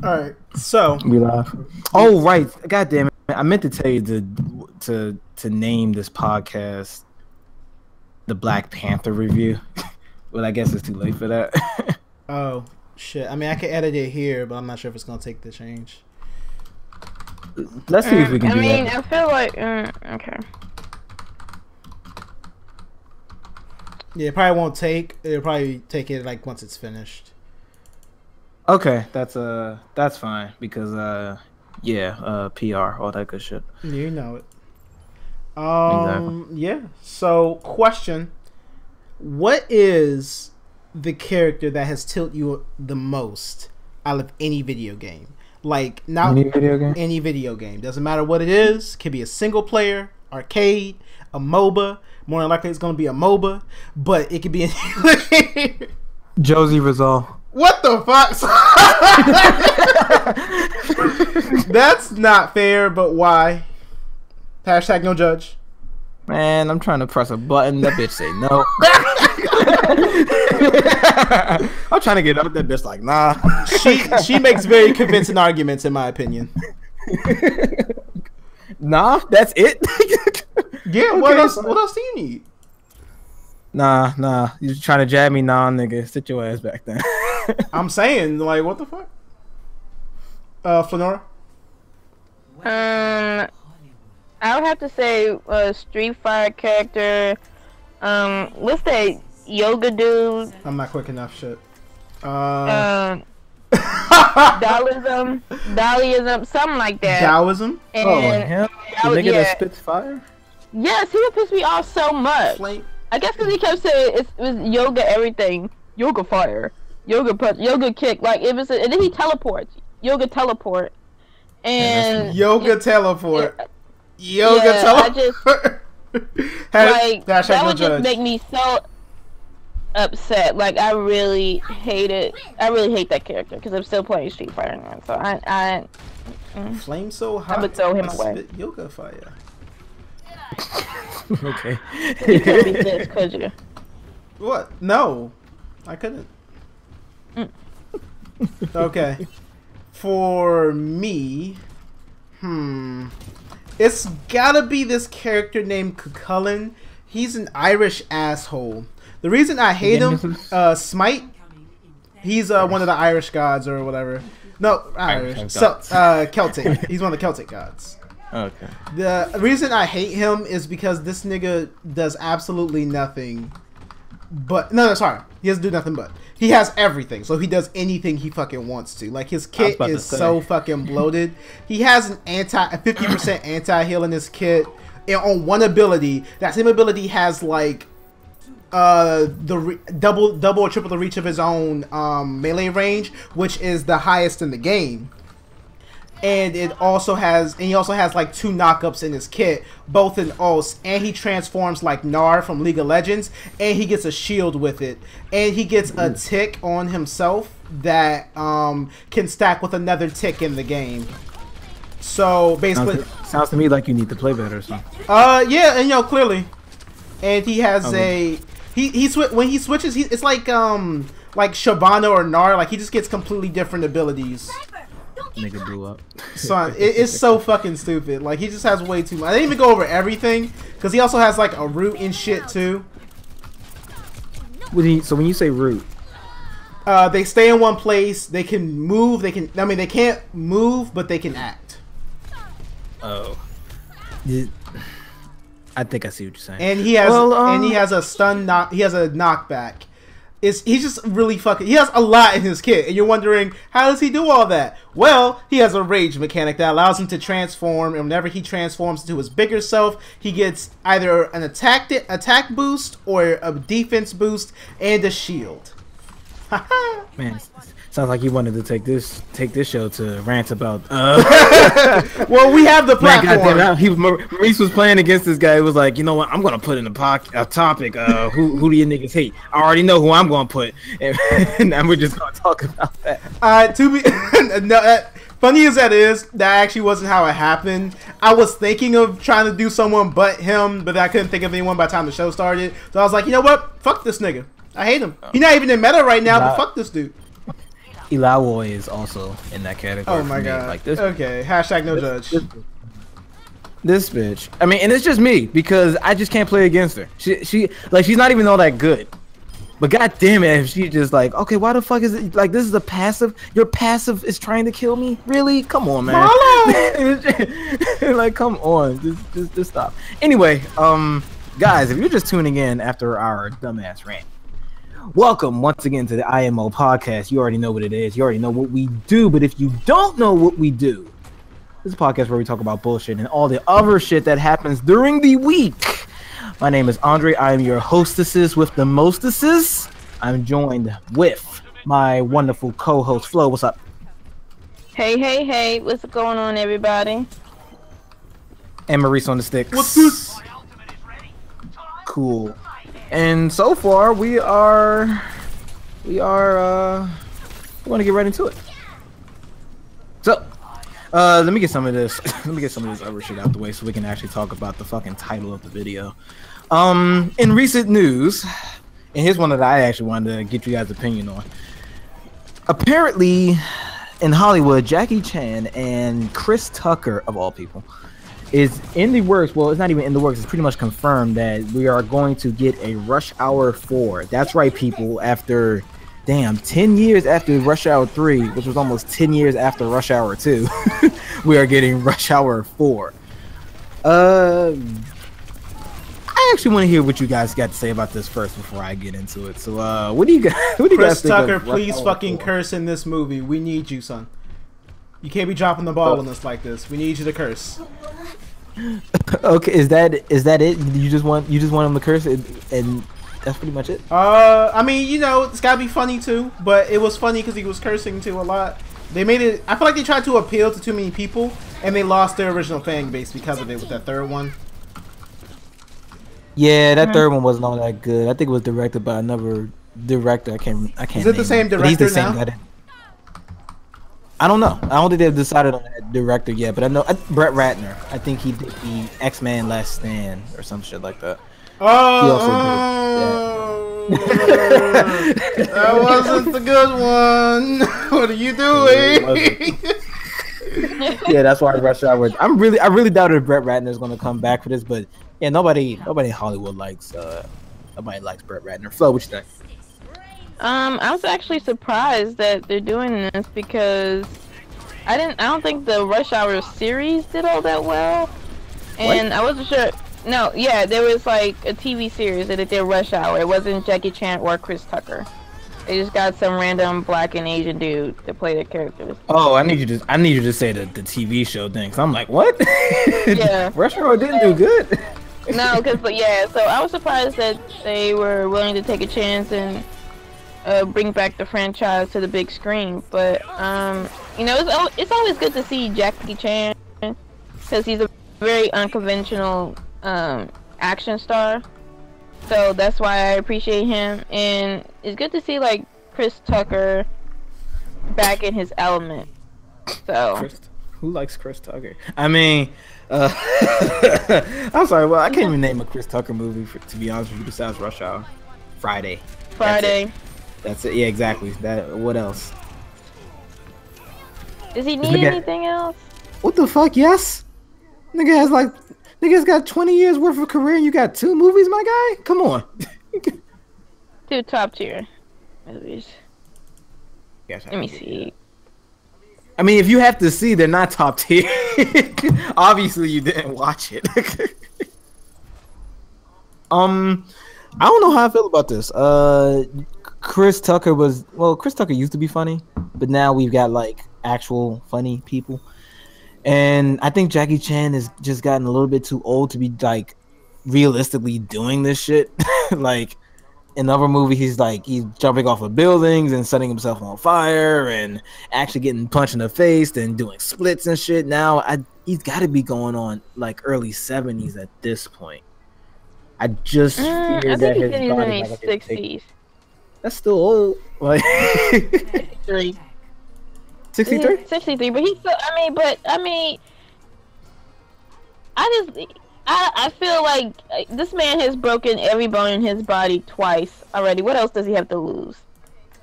Alright, so We laugh. Oh right, god damn it! I meant to tell you to name this podcast the Black Panther review, but I guess it's too late for that. oh shit. I mean, I can edit it here, but I'm not sure if it's gonna take the change. Let's see if we can I do mean, that. I feel like okay. Yeah, it probably won't take. It'll probably take it like once it's finished. Okay, that's fine because PR, all that good shit. You know it. Exactly. Yeah. So, question: what is the character that has tilted you the most out of any video game? Like, not Any video game? Any video game. Doesn't matter what it is. Could be a single player, arcade, a MOBA. More than likely, it's going to be a MOBA, but it could be. Josie Rizal. What the fuck? That's not fair, but why? Hashtag no judge. Man, I'm trying to press a button. That bitch say no. I'm trying to get up. That bitch like nah. She makes very convincing arguments, in my opinion. Nah, that's it. Yeah. Okay, What else? fine. What else do you need? Nah. You trying to jab me? Nah, nigga. Sit your ass back then. I'm saying, like, what the fuck? Flonora? I would have to say Street Fighter character. What's that yoga dude? I'm not quick enough. Shit. Daoism, something like that. Taoism? And Oh, him? The nigga that spits fire? yes, he would piss me off so much. Flame? I guess because he kept saying it was yoga everything, yoga fire, yoga punch, yoga kick. Like it was, and then he teleports, yoga teleport, and Yoga teleport. Yoga yeah, teleport. like that Hashtag no would just judge. make me so upset. Like I really hate it. I really hate that character because I'm still playing Street Fighter now. So I Flame so hot. I would throw him I away. spit yoga fire. Okay. you couldn't beat this, could you? What? No, I couldn't. Okay. For me, it's gotta be this character named Cullen. He's an Irish asshole. The reason I hate him, Smite. He's one of the Irish gods or whatever. No, Irish. So, Celtic. He's one of the Celtic gods. Okay. The reason I hate him is because this nigga does absolutely nothing. But no, sorry, he doesn't do nothing. But he has everything, so he does anything he fucking wants to. Like his kit is so fucking bloated. He has a 50% anti-heal in his kit, and on one ability, that same ability has like double or triple the reach of his own melee range, which is the highest in the game. And he also has like 2 knockups in his kit, both in ults, and he transforms like Gnar from League of Legends, and he gets a shield with it, and he gets a tick on himself that can stack with another tick in the game. So basically, sounds to me like you need to play better or something. Yeah, and clearly, and he has when he switches, it's like Shyvana or Gnar, like he just gets completely different abilities. Nigga blew up. Son, it's so fucking stupid. Like he just has way too much. I didn't even go over everything because he also has like a root and shit too. So when you say root, they stay in one place. They can move. They can't move, but they can act. Oh, I think I see what you're saying. And he has a stun knock. He has a knockback. He's just really fucking. He has a lot in his kit, and you're wondering how does he do all that? Well, he has a rage mechanic that allows him to transform, and whenever he transforms into his bigger self, he gets either an attack boost or a defense boost and a shield. Man, sounds like you wanted to take this show to rant about. Well, we have the platform. Man, Maurice was playing against this guy. He was like, you know what? I'm gonna put in a topic. Who do you niggas hate? I already know who I'm gonna put, and we're just gonna talk about that. Funny as that is, that actually wasn't how it happened. I was thinking of trying to do someone but him, but I couldn't think of anyone by the time the show started. So I was like, you know what? Fuck this nigga. I hate him. He's not even in meta right now, but fuck this dude. Ilaoi is also in that category. Oh my god. Like this. Okay. Hashtag no judge. This bitch. I mean, and it's just me because I just can't play against her. She like she's not even all that good. But god damn it, if she just like, okay, why the fuck is it like this is a passive? Your passive is trying to kill me? Really? Come on, man. Like, come on. Just stop. Anyway, guys, if you're just tuning in after our dumbass rant, welcome once again to the IMO Podcast. You already know what it is. You already know what we do. But if you don't know what we do, this is a podcast where we talk about bullshit and all the other shit that happens during the week. My name is Andre. I am your hostesses with the mostesses. I'm joined with my wonderful co-host, Flo. What's up? Hey. What's going on, everybody? And Maurice on the sticks. What's this? Cool. And so far, we want to get right into it. So, let me get some of this. Let me get some of this other shit out the way so we can actually talk about the fucking title of the video. In recent news, and here's one that I actually wanted to get you guys' opinion on. Apparently, in Hollywood, Jackie Chan and Chris Tucker, of all people, is in the works. Well, it's not even in the works. It's pretty much confirmed that we are going to get a Rush Hour 4. That's right, people. After, 10 years after Rush Hour 3, which was almost 10 years after Rush Hour 2, we are getting Rush Hour 4. I actually want to hear what you guys got to say about this first before I get into it. So, what do you guys? Chris Tucker, please fucking curse in this movie. We need you, son. You can't be dropping the ball on us like this. We need you to curse. Okay, is that it? You just want him to curse, and that's pretty much it. I mean, you know, it's gotta be funny too. But it was funny because he was cursing too a lot. They made it. I feel like they tried to appeal to too many people, and they lost their original fan base because of it with that third one. Yeah, that third one wasn't all that good. I think it was directed by another director. I can't. Is it the same director now? I don't know. I don't think they've decided on that director yet, but I know Brett Ratner. I think he did the X-Men Last Stand or some shit like that. Oh, that wasn't the good one. What are you doing? Yeah, that's why Rush Hour. I really doubted Brett Ratner is going to come back for this, but yeah, nobody in Hollywood likes Brett Ratner. Flo, what you think? I was actually surprised that they're doing this because I don't think the Rush Hour series did all that well, and I wasn't sure. No, yeah, there was like a TV series that did Rush Hour. It wasn't Jackie Chan or Chris Tucker. They just got some random black and Asian dude to play their characters. Oh, I need you to say the TV show thing. So I'm like, what? Yeah, Rush Hour didn't do good. No, so I was surprised that they were willing to take a chance and bring back the franchise to the big screen. But you know, it's always good to see Jackie Chan because he's a very unconventional action star. So that's why I appreciate him, and it's good to see like Chris Tucker back in his element. So who likes Chris Tucker? I mean, I'm sorry. Well, I can't even name a Chris Tucker movie to be honest with you besides Rush Hour. Friday. That's it. Yeah, exactly. That. What else? Does he need anything else? What the fuck? Yes. Nigga's got 20 years worth of career and you got 2 movies, my guy? Come on. 2 top tier movies. Yes, let me see. I mean, if you have to see, they're not top tier. Obviously, you didn't watch it. I don't know how I feel about this. Chris Tucker used to be funny, but now we've got like actual funny people. And I think Jackie Chan has just gotten a little bit too old to be like realistically doing this shit. Like in other movies, he's jumping off of buildings and setting himself on fire and actually getting punched in the face and doing splits and shit. Now he's got to be going on like early 70s at this point. I just fear that his body is 60s. That's still old. Like 63. 63? 63, but he's still, I feel like this man has broken every bone in his body twice already. What else does he have to lose?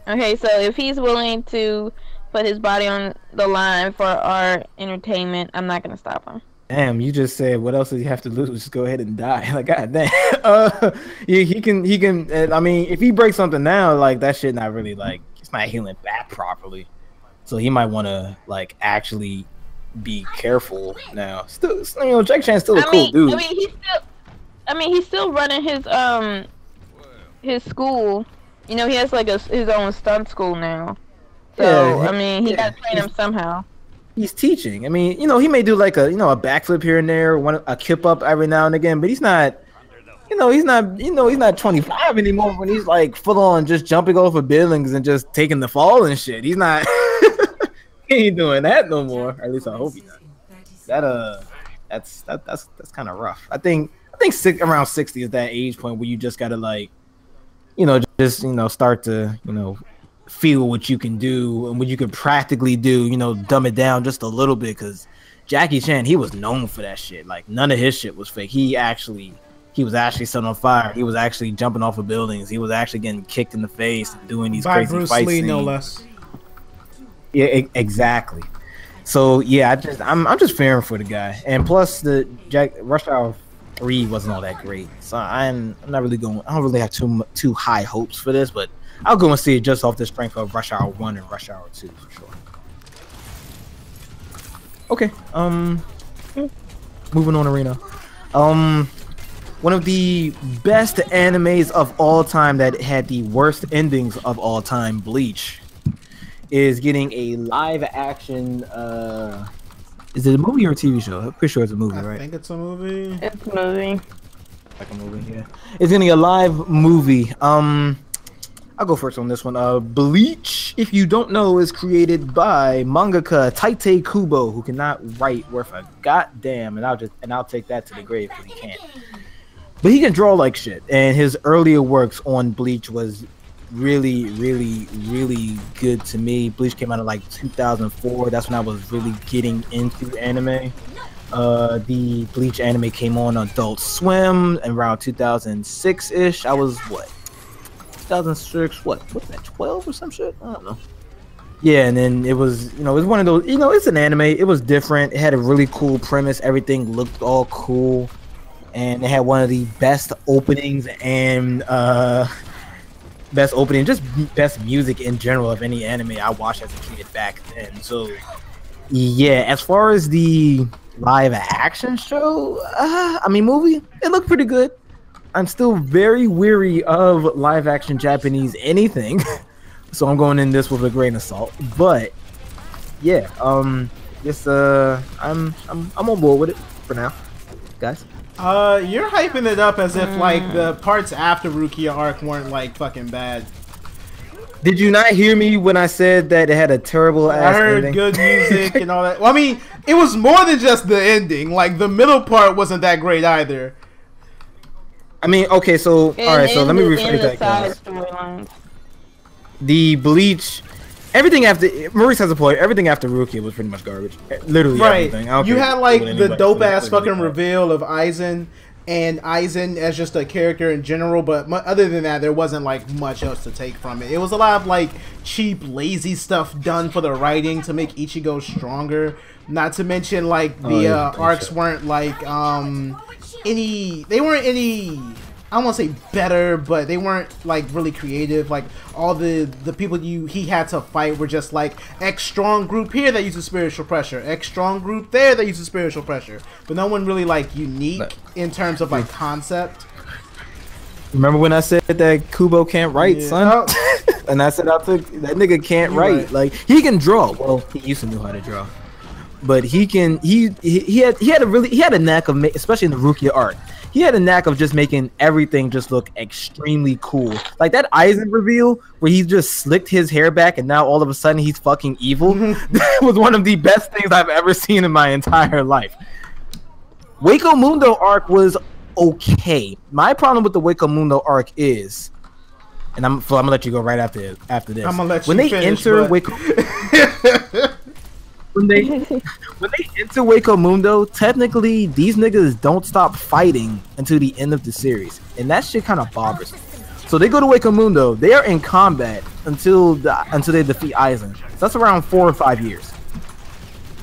Okay, so if he's willing to put his body on the line for our entertainment, I'm not gonna stop him. Damn, you just said what else does he have to lose? Just go ahead and die. Like, god damn. He can. I mean, if he breaks something now, like that shit not really like it's not healing back properly. So he might want to like actually be careful now. Still, you know, Jackie Chan's still a cool dude. I mean, he's still running his school. You know, he has like his own stunt school now. So Yeah, I mean, he got to train him somehow. He's teaching. I mean, you know, he may do like a a backflip here and there, a kip up every now and again, but he's not. He's not 25 anymore when he's like full on just jumping off of buildings and just taking the fall and shit. He's not. He ain't doing that no more. Or at least I hope he doesn't. That's kind of rough. I think around 60 is that age point where you just gotta like, just start to feel what you can do and what you can practically do. Dumb it down just a little bit because Jackie Chan, he was known for that shit. Like none of his shit was fake. He was actually set on fire. He was actually jumping off of buildings. He was actually getting kicked in the face and doing these crazy Bruce fight Lee, scenes. no less. Yeah, exactly. So yeah, I'm just fearing for the guy. And plus the Rush Hour 3 wasn't all that great. So I'm not really going. I don't really have too high hopes for this, but I'll go and see it just off the strength of Rush Hour 1 and Rush Hour 2 for sure. Okay. Moving on, Arena. One of the best animes of all time that had the worst endings of all time, Bleach, is getting a live action. Is it a movie or a TV show? I'm pretty sure it's a movie, right? I think it's a movie. It's a movie. Like a movie, yeah. It's getting a live movie. I'll go first on this one. Bleach, if you don't know, is created by mangaka Tite Kubo, who cannot write worth a goddamn, and I'll take that to the grave because he can't. But he can draw like shit, and his earlier works on Bleach was really, really, really good to me. Bleach came out in like 2004. That's when I was really getting into anime. The Bleach anime came on Adult Swim around 2006-ish. I was what? 2006, what's that, 12 or some shit? I don't know. Yeah, and then it was, it was one of those, it's an anime. It was different. It had a really cool premise. Everything looked all cool. And it had one of the best openings and just best music in general of any anime I watched as a kid back then. So, yeah, as far as the live action show, movie, it looked pretty good. I'm still very weary of live action Japanese anything, so I'm going in this with a grain of salt. But yeah, I'm on board with it for now, guys. You're hyping it up as if like the parts after Rukia arc weren't like fucking bad. Did you not hear me when I said that it had a terrible ass I heard ending? good music and all that. Well, I mean, it was more than just the ending. Like the middle part wasn't that great either. I mean, okay, so alright, so let me rephrase that, guys. The Bleach, everything after Maurice has a point. Everything after Rukia was pretty much garbage. Literally everything. You had like the dope ass fucking reveal of Aizen and Aizen as just a character in general, but other than that, there wasn't like much else to take from it. It was a lot of like cheap, lazy stuff done for the writing to make Ichigo stronger. Not to mention like the arcs weren't like they weren't any, I don't want to say better, but they weren't like really creative. Like all the people he had to fight were just like X strong group here that uses spiritual pressure, X strong group there that uses spiritual pressure, but no one really like unique in terms of like concept. Remember when I said that Kubo can't write, son? And I said that nigga can't write. Right. Like he can draw. Well, he used to know how to draw, but he had a knack of especially in the Rukia arc. He had a knack of just making everything just look extremely cool. Like that Aizen reveal where he just slicked his hair back and now all of a sudden he's fucking evil. That was one of the best things I've ever seen in my entire life. Waco Mundo arc was okay. My problem with the Waco Mundo arc is, and I'm gonna let you go right after this. I'm gonna let when you they finish, enter but... Waco. When they enter Waco Mundo, technically these niggas don't stop fighting until the end of the series, and that shit kind of bothers me. So they go to Wake Mundo. They are in combat until they defeat Aizen. So that's around 4 or 5 years.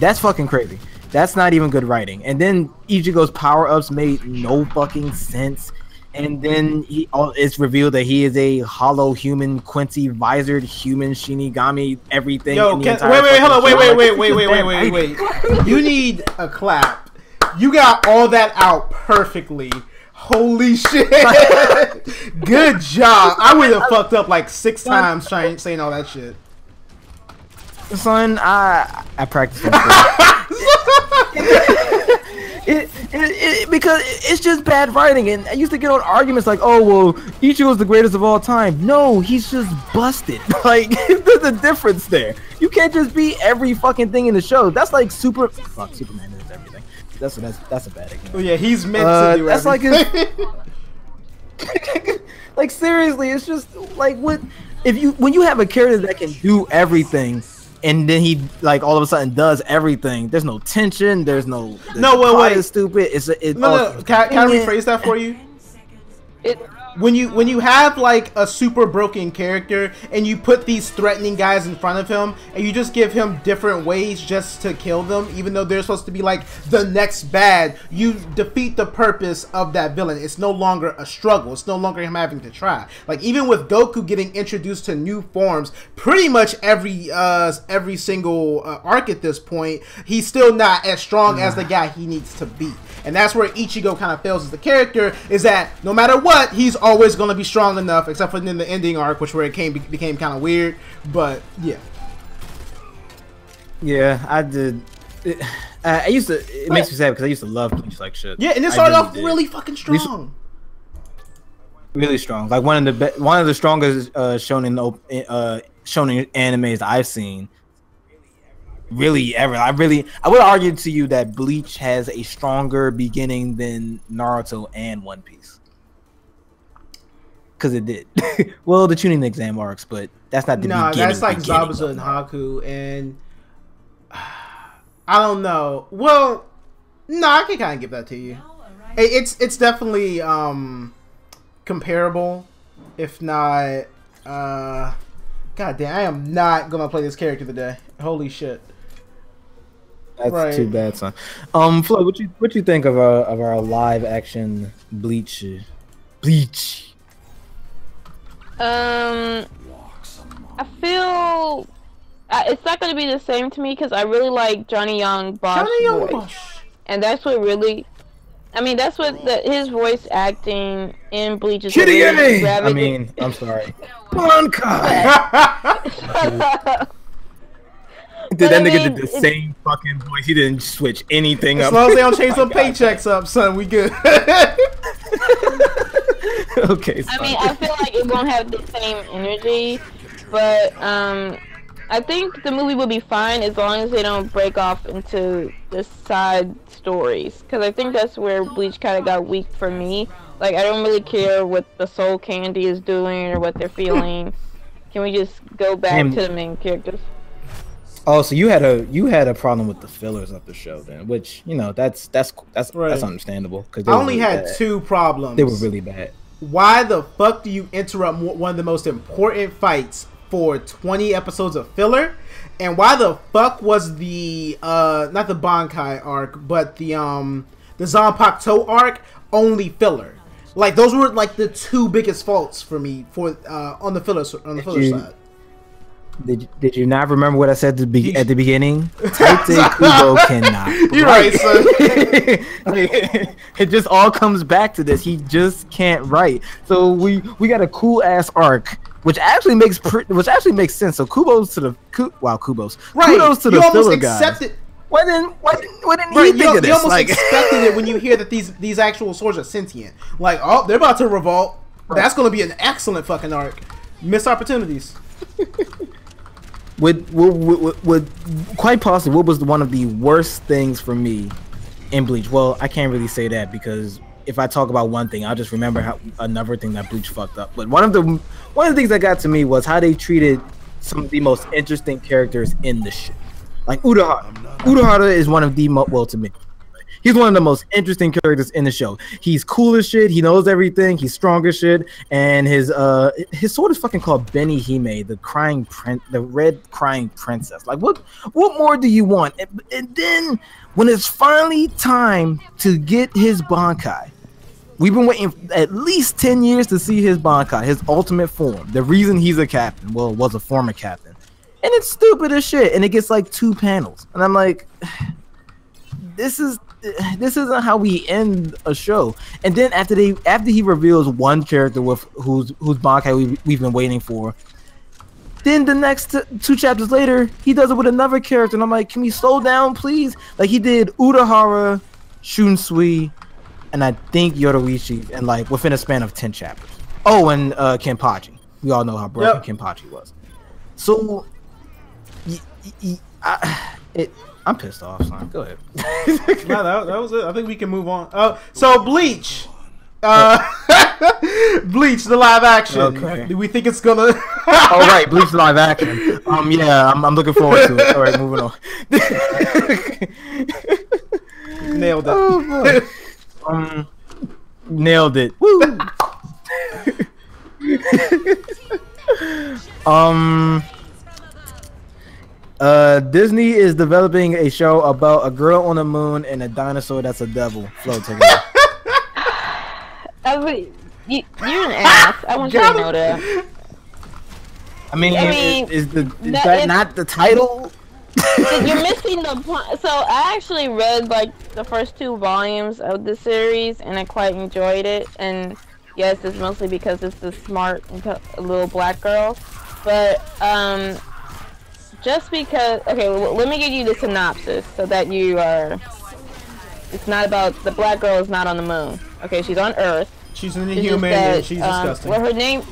That's fucking crazy. That's not even good writing. And then Ichigo's power-ups made no fucking sense. And then it's revealed that he is a hollow human, Quincy visored human Shinigami, everything. Yo, wait, hold on, wait. You need a clap. You got all that out perfectly. Holy shit. Good job. I would have fucked up like 6 times saying all that shit. Son, I practice because it's just bad writing, and I used to get on arguments like, oh well, Ichigo's the greatest of all time. No, he's just busted. Like, there's a difference there. You can't just be every fucking thing in the show. That's like Superman is everything. That's a bad example. Oh yeah, he's meant to do that's everything. Like like seriously, it's just like when you have a character that can do everything. And then he like all of a sudden does everything. There's no tension. There's no. Wait. It's stupid. No. Can I rephrase that for you? When you have like a super broken character and you put these threatening guys in front of him and you just give him different ways just to kill them, even though they're supposed to be like the next bad, you defeat the purpose of that villain. It's no longer a struggle. It's no longer him having to try. Like even with Goku getting introduced to new forms, pretty much every single arc at this point, he's still not as strong as the guy he needs to be. And that's where Ichigo kind of fails as the character, is that no matter what, he's always going to be strong enough, except for in the ending arc, where it became kind of weird. But, yeah. Yeah, I did. It makes me sad because I used to love Bleach like shit. Yeah, and it started off really fucking strong. Really strong. Like one of the strongest shonen animes I've seen. Really ever. I would argue to you that Bleach has a stronger beginning than Naruto and One Piece. Because it did. Well, the tuning exam arcs, but that's not the beginning. No, that's like Zabuza and Haku, and I don't know. Well, no, I can kind of give that to you. It's definitely comparable, if not. God damn, I am not gonna play this character today. Holy shit. That's too bad, son. Flo, what you think of our live action Bleach? I feel it's not going to be the same to me because I really like Johnny Young Bosch's voice, and that's what really. I mean, that's what his voice acting in Bleach is. Really I mean, I'm sorry. Bankai. Did that nigga did the same fucking voice? He didn't switch anything up. As long as they don't change some paychecks up, son, we good. Okay. I mean, I feel like it won't have the same energy, but I think the movie will be fine as long as they don't break off into the side stories. Because I think that's where Bleach kind of got weak for me. Like, I don't really care what the Soul Candy is doing or what they're feeling. Can we just go back to the main characters? Oh, so you had a problem with the fillers of the show then, which that's understandable. Because I only had 2 problems. They were really bad. Why the fuck do you interrupt one of the most important fights for 20 episodes of filler? And why the fuck was the not the Bankai arc, but the Zanpakuto arc only filler? Like those were like the 2 biggest faults for me for on the filler side. Did you not remember what I said at the beginning? Taite Kubo cannot. You're right, son. It just all comes back to this. He just can't write. So we got a cool ass arc, which actually makes sense. So kudos to the kudos to the filler guys. Why didn't he think of this? You almost expected it when you hear that these actual swords are sentient. Like, oh, they're about to revolt. Right. That's going to be an excellent fucking arc. Missed opportunities. Would quite possibly what was one of the worst things for me in Bleach? Well, I can't really say that because if I talk about one thing, I'll just remember another thing that Bleach fucked up. But one of the things that got to me was how they treated some of the most interesting characters in the shit. Like Urahara. Urahara is one of the to me, He's one of the most interesting characters in the show. He's cool as shit. He knows everything. He's strong as shit. And his sword is fucking called Benny Hime, the red crying princess. Like, what more do you want? And then when it's finally time to get his Bankai, we've been waiting at least 10 years to see his Bankai, his ultimate form. The reason he's a captain, well, was a former captain. And it's stupid as shit. And it gets like 2 panels. And I'm like, this isn't how we end a show. And then after he reveals one character with whose Bankai we've been waiting for, then the next 2 chapters later, he does it with another character. And I'm like, can we slow down, please? Like, he did Urahara, Shunsui, and I think Yoruichi, and like within a span of 10 chapters. Oh, and Kenpachi. We all know how broken Kenpachi was. So, I'm pissed off, son. Go ahead. No, that was it. I think we can move on. So Bleach. Bleach, the live action. Okay. Do we think it's gonna? Oh right, Bleach live action. Yeah, I'm looking forward to it. All right, moving on. Nailed it. Oh, nailed it. Woo. Disney is developing a show about a girl on the moon and a dinosaur that's a devil. Flo, take it. You're an ass. I want you to know that. I mean, is that not the title? You're missing the point. So I actually read like the first 2 volumes of the series, and I quite enjoyed it. And yes, it's mostly because it's the smart little black girl. But just because, okay, let me give you the synopsis so that you are. It's not about the black girl is not on the moon. Okay, she's on Earth. She's an inhuman and she's disgusting. What her name?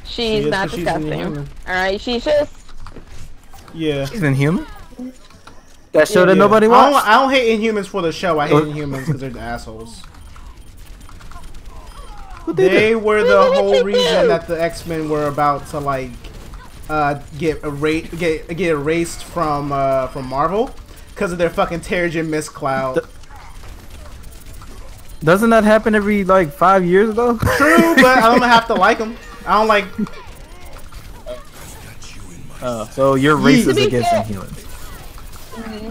She's not disgusting. Alright, she's just... Yeah. She's inhuman? That show that nobody watched? I don't hate Inhumans for the show. I hate Inhumans because they're the assholes. They were the whole reason that the X-Men were about to like get erased from Marvel because of their fucking Terrigen Mist cloud. Doesn't that happen every like 5 years though? True, but I don't have to like them. I don't like. So you're racist against Inhumans.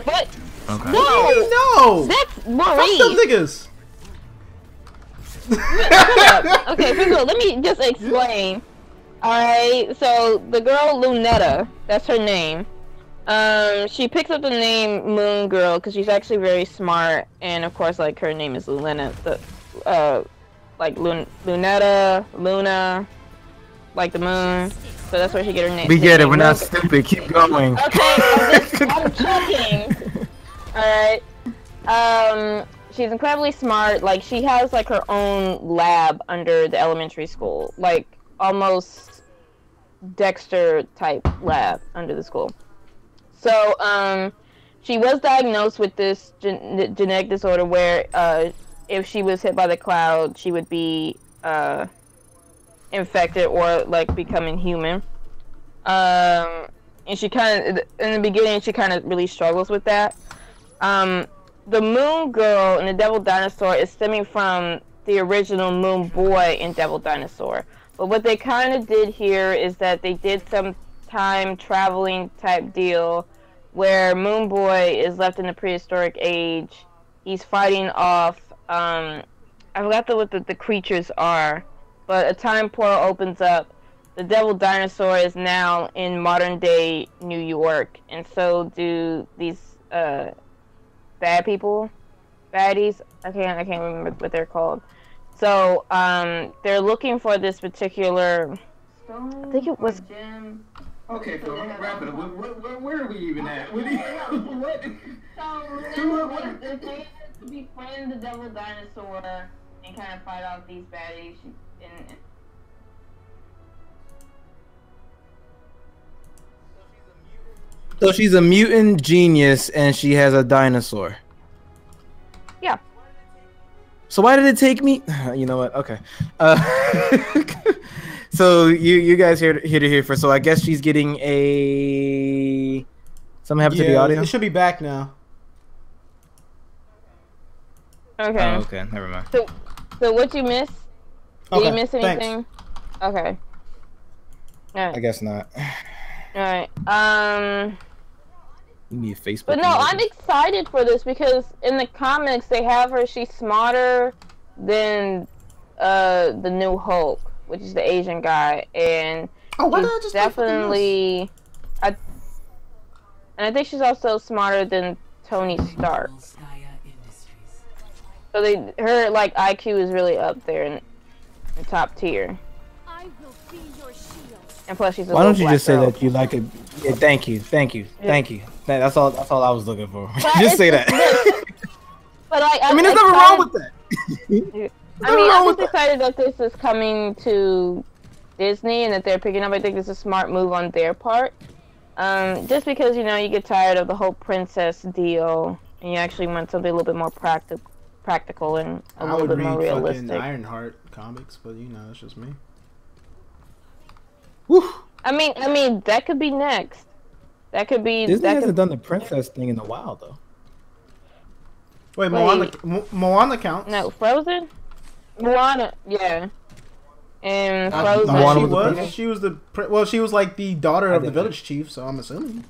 What? Okay. No, that's Maurice. Fuck them niggas. Okay, first of all, let me just explain. Alright, so the girl Lunetta, that's her name. She picks up the name Moon Girl because she's actually very smart, and of course, like her name is Lunetta. Like Lunetta, Luna, like the moon. So that's where she get her name. We get it. We're not stupid. Keep going. Okay, I'm checking. All right. She's incredibly smart. Like she has like her own lab under the elementary school, like almost Dexter type lab under the school. So she was diagnosed with this genetic disorder where if she was hit by the cloud, she would be infected or like become inhuman. And she kind of, in the beginning, she kind of really struggles with that. The Moon Girl and the Devil Dinosaur is stemming from the original Moon Boy in Devil Dinosaur. But what they kind of did here is that they did some time traveling type deal where Moon Boy is left in the prehistoric age. He's fighting off, I forgot what the creatures are, but a time portal opens up. The Devil Dinosaur is now in modern day New York, and so do these bad people, baddies. I can't remember what they're called. So they're looking for this particular. I think it was. Okay, so wrap it up. Where are we even at? What? So the plan is to befriend the Devil Dinosaur and kind of fight off these baddies. So she's a mutant genius and she has a dinosaur. Yeah. So why did it take me? You know what? Okay. So you guys here to hear first. So I guess she's getting a Something happened to the audio? It should be back now. Okay. Oh, okay. Never mind. So what you miss? Did you miss anything? Thanks. Okay. All right. I guess not. All right. You need Facebook. But no, I'm excited for this because in the comics they have her. She's smarter than the new Hulk, which is the Asian guy, and she's definitely. And I think she's also smarter than Tony Stark. So her like IQ is really up there in top tier. And plus, she's a Why don't you black just say girl. that you like it? Yeah, thank you. That's all I was looking for. Just say that. But I mean, there's nothing wrong with that. I'm just excited that this is coming to Disney and that they're picking up. I think it's a smart move on their part. Just because you get tired of the whole princess deal, and you actually want something a little bit more practical and a little bit more realistic. I would read fucking Ironheart comics, but it's just me. Whew. I mean, that could be next. That could be. Disney hasn't done the princess thing in a while, though. Wait, Moana counts. No, Frozen. Moana, yeah. And Frozen. Moana she was like the daughter of the village chief, so I'm assuming.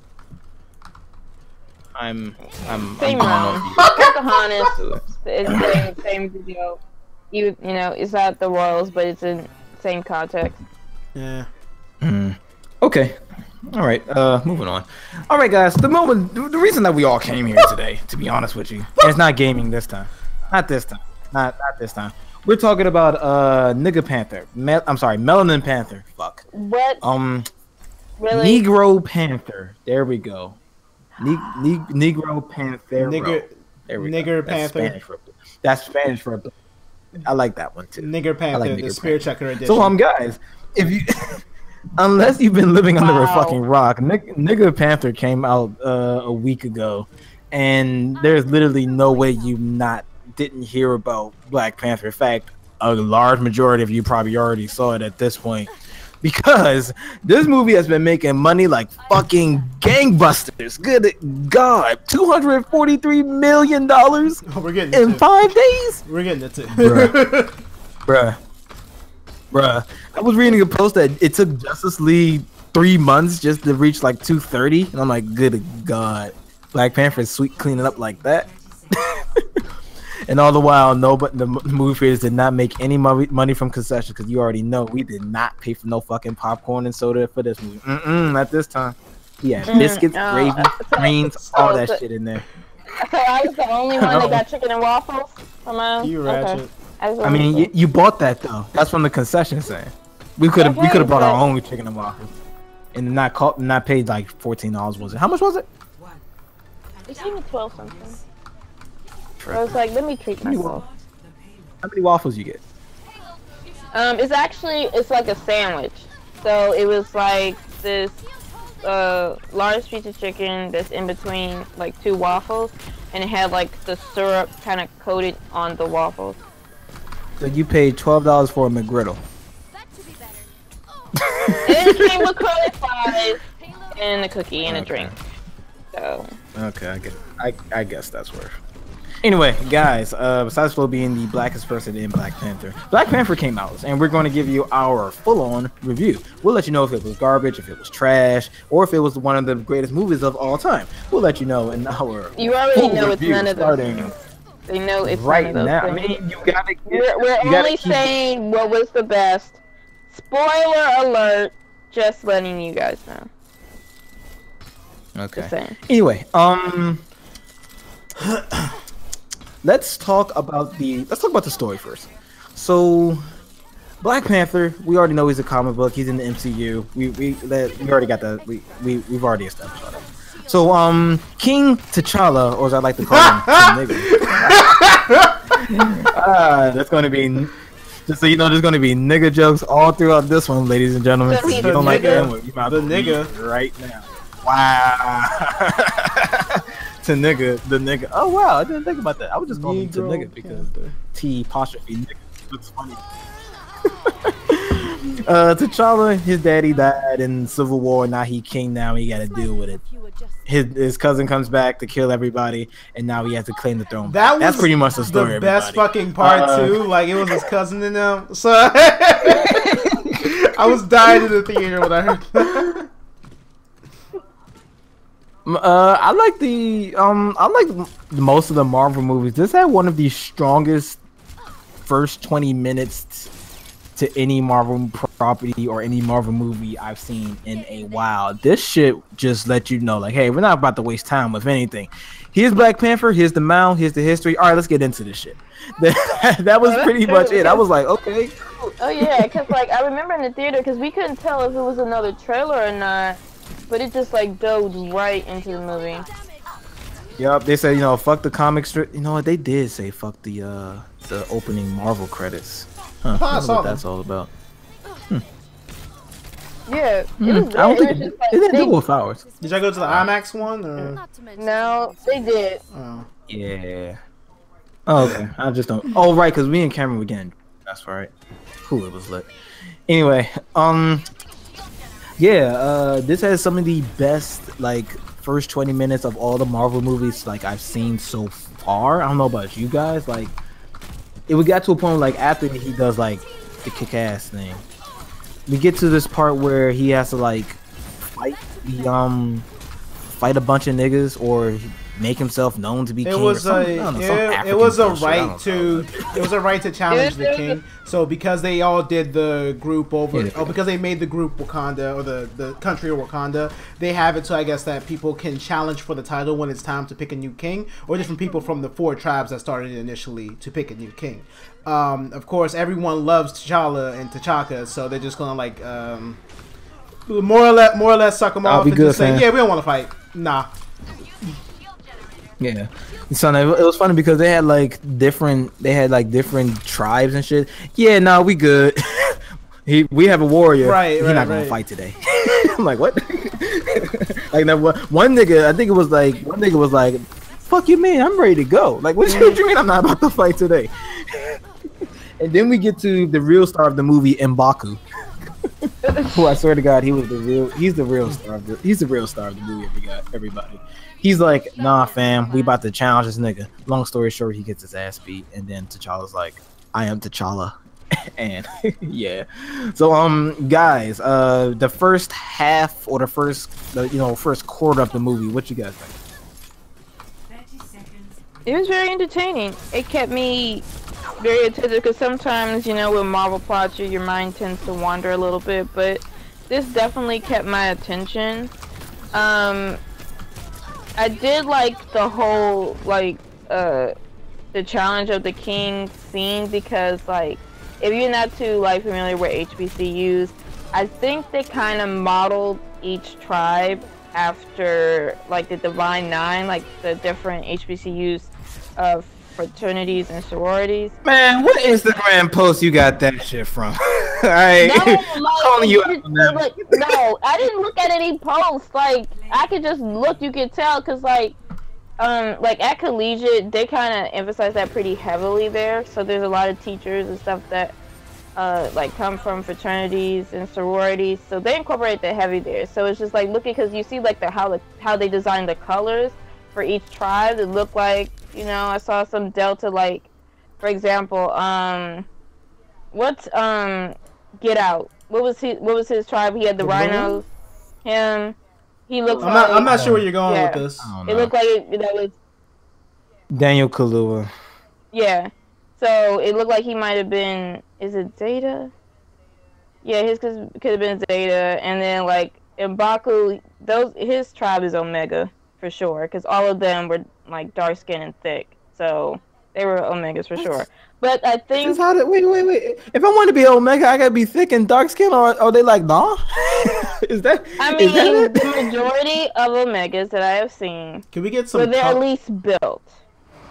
I'm same round. Pocahontas. It's the same video. It's not the royals, but it's in same context. Yeah. Okay. All right. Moving on. All right, guys. The reason that we all came here today, to be honest with you, and it's not gaming this time. Not this time. Not this time. We're talking about nigga Panther. I'm sorry, Melanin Panther. Fuck. What? Really? Negro Panther. There we go. Negro Panther. Nigger Panther. That's Spanish for. I like that one too. Nigger Panther, like the Spear Checker edition. So guys, if you unless you've been living under a fucking rock, Nigger Panther came out a week ago, and there's literally no way you didn't hear about Black Panther. In fact, a large majority of you probably already saw it at this point, because this movie has been making money like fucking gangbusters. Good God, $243 million we're getting in 5 days. We're getting it too, bruh. I was reading a post that it took Justice League 3 months just to reach like 230, and I'm like, good God, Black Panther is sweet cleaning up like that. And all the while, the movie theaters did not make any money from concessions, because you already know we did not pay for no fucking popcorn and soda for this movie. Not this time. Yeah, biscuits, gravy, greens, all that shit in there. So I was the only one that got chicken and waffles from You ratchet. I mean, you bought that though. That's from the concession stand. We could have brought our own chicken and waffles, and not paid like $14. Was it? How much was it? It seemed 12 something. I was like, let me treat myself. How many waffles you get? It's like a sandwich. So it was like this large piece of chicken that's in between like 2 waffles, and it had like the syrup kind of coated on the waffles. So you paid $12 for a McGriddle. It came with curly fries and a cookie and a drink. So. Okay, I guess that's worth. Anyway, guys, besides Flo being the blackest person in Black Panther came out, and we're going to give you our full-on review. We'll let you know if it was garbage, if it was trash, or if it was one of the greatest movies of all time. We'll let you know in our You already know it's none of those. They know it's right none of now. those I mean, you gotta. We're only saying what was the best. Spoiler alert! Just letting you guys know. Okay. Anyway, let's talk about the story first. So, Black Panther, we already know he's a comic book. He's in the MCU. We already got that. We've already established that. So, King T'Challa, or as I like to call him, nigga. That's going to be, just so you know, there's going to be nigga jokes all throughout this one, ladies and gentlemen. So if you don't like that, you might the nigga right now. Wow. To nigga, the nigga. Oh wow, I didn't think about that. I was just calling him to nigga because the T apostrophe nigga looks funny. T'Challa, his daddy died in Civil War. Now he king. Now he got to deal with it. His cousin comes back to kill everybody, and now he has to claim the throne. That's pretty much the story. The best fucking part too. Like it was his cousin in them. So I was dying in the theater when I heard that. I like most of the Marvel movies. This had one of the strongest first 20 minutes to any Marvel property or any Marvel movie I've seen in a while. This shit just let you know, like, hey, we're not about to waste time with anything. Here's Black Panther, here's the mount, here's the history. All right, let's get into this shit. That was pretty much it. I was like, okay. Oh yeah, because like I remember in the theater, because we couldn't tell if it was another trailer or not, but it just like dove right into the movie. Yup, they said, fuck the comic strip. You know what? They did say fuck the opening Marvel credits. Huh, I don't know what that's all about. Yeah, it was. I don't think it didn't do with ours. Did y'all go to the IMAX one? Or? No, they did. Oh. Yeah. Oh, okay. I just don't. Oh, right, because me and Cameron were getting. That's right. Who it was lit. Anyway, yeah. This has some of the best like first 20 minutes of all the Marvel movies like I've seen so far. I don't know about you guys. Like, it would get to a point like after he does like the kick-ass thing, we get to this part where he has to like fight a bunch of niggas or make himself known to be king. It was a right to challenge the king. So because they all did the group because they made the group Wakanda or the country of Wakanda, they have it so I guess that people can challenge for the title when it's time to pick a new king, or different people from the 4 tribes that started initially to pick a new king. Of course, everyone loves T'Challa and T'Chaka, so they're just gonna like more or less suck them off and just say, yeah, we don't want to fight. Nah. Yeah, so it was funny because they had like different tribes and shit. Yeah, no, we good. We have a warrior. Right, he's not gonna fight today. I'm like, what? Like that one nigga, I think it was like one nigga was like, "Fuck you, man, I'm ready to go." Like, what you mean I'm not about to fight today? And then we get to the real star of the movie, M'Baku. Who I swear to God, he's the real star of the movie. Everybody. He's like, nah, fam, we about to challenge this nigga. Long story short, he gets his ass beat, and then T'Challa's like, I am T'Challa. And yeah. So guys, the first half or the first quarter of the movie, what you guys think? It was very entertaining. It kept me very attentive because sometimes, with Marvel plots, your mind tends to wander a little bit, but this definitely kept my attention. I did like the whole the challenge of the king scene because if you're not too familiar with HBCUs, I think they kind of modeled each tribe after the Divine Nine, the different HBCUs of fraternities and sororities. Man, what Instagram post you got that shit from? Alright. No, I didn't look at any posts. I could just look, you could tell, because at collegiate they kind of emphasize that pretty heavily there. So there's a lot of teachers and stuff that come from fraternities and sororities, so they incorporate that heavy there. So it's just looking, because you see how they design the colors for each tribe. It looked like, I saw some Delta, for example, what's Get Out? What was his tribe? He had the rhinos. Him. He looks I'm not sure where you're going with this. It looked like that was Daniel Kaluuya. Yeah. So it looked like he might have been. Is it Zeta? Yeah, his could have been Zeta, and then M'Baku. His tribe is Omega for sure, because all of them were dark skinned and thick, so they were Omegas for sure. But I think wait. If I want to be Omega, I gotta be thick and dark skinned, or are they nah? Is that? I mean, the majority of Omegas that I have seen, can we get some? Where they're at least built.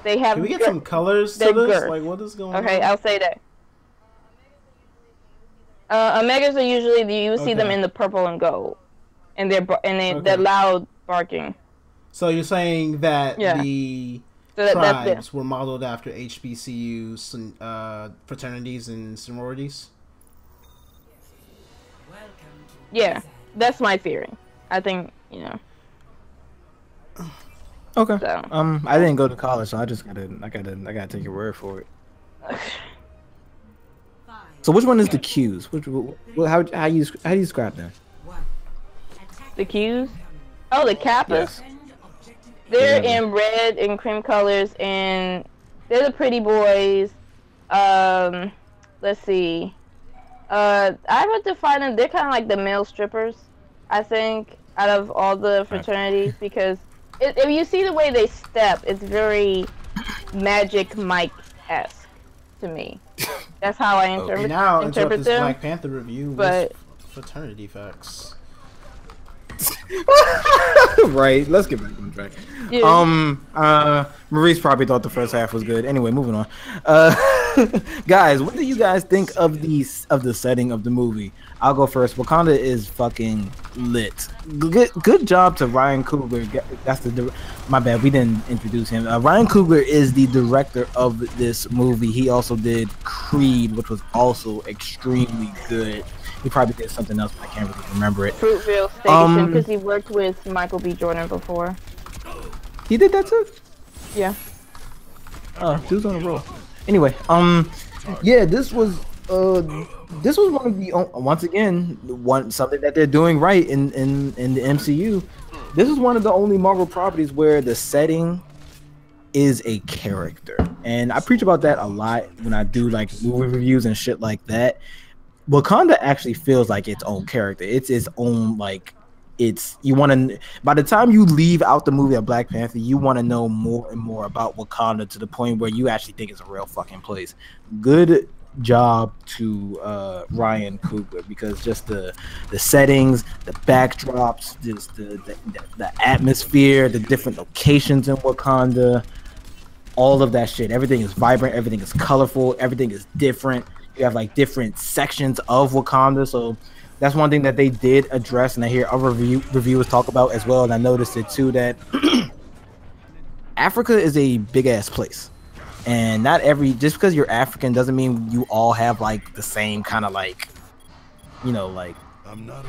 They have. Can we get some colors to this? What is going on? Okay, I'll say that. Omegas are usually you see them in the purple and gold, and they're loud barking. So you're saying that the tribes were modeled after HBCUs, fraternities and sororities? Yeah, that's my theory. I think Okay. So. I didn't go to college, so I gotta take your word for it. So which one is the Qs? How do you describe them? The Qs? Oh, the Kappas? Yes. They're in red and cream colors, and they're the pretty boys. Let's see. I would define them. They're kind of like the male strippers, I think, out of all the fraternities, because if you see the way they step, it's very Magic Mike-esque to me. That's how I interpret this them. Black Panther review with fraternity facts. Right, let's get back on track. Yeah. Maurice probably thought the first half was good. Anyway, moving on. Guys, what do you guys think of the setting of the movie? I'll go first. Wakanda is fucking lit. Good job to Ryan Coogler. That's my bad. We didn't introduce him. Ryan Coogler is the director of this movie. He also did Creed, which was also extremely good. He probably did something else, but I can't really remember it. Fruitvale Station, because he worked with Michael B. Jordan before. He did that too? Yeah. Oh, dude's on a roll. Anyway, yeah, this was one of the once again something that they're doing right in the MCU. This is one of the only Marvel properties where the setting is a character, and I preach about that a lot when I do like movie reviews and shit like that. Wakanda actually feels like its own character. It's its own, like, you want to, by the time you leave out the movie of Black Panther, you want to know more and more about Wakanda to the point where you actually think it's a real fucking place. Good job to Ryan Coogler, because just the settings, the backdrops, just the atmosphere, the different locations in Wakanda, all of that shit. Everything is vibrant, everything is colorful, everything is different. You have like different sections of Wakanda, so that's one thing that they did address, and I hear other reviewers talk about as well. And I noticed it too, that Africa is a big ass place, and not just because you're African doesn't mean you all have like the same kind of like, like.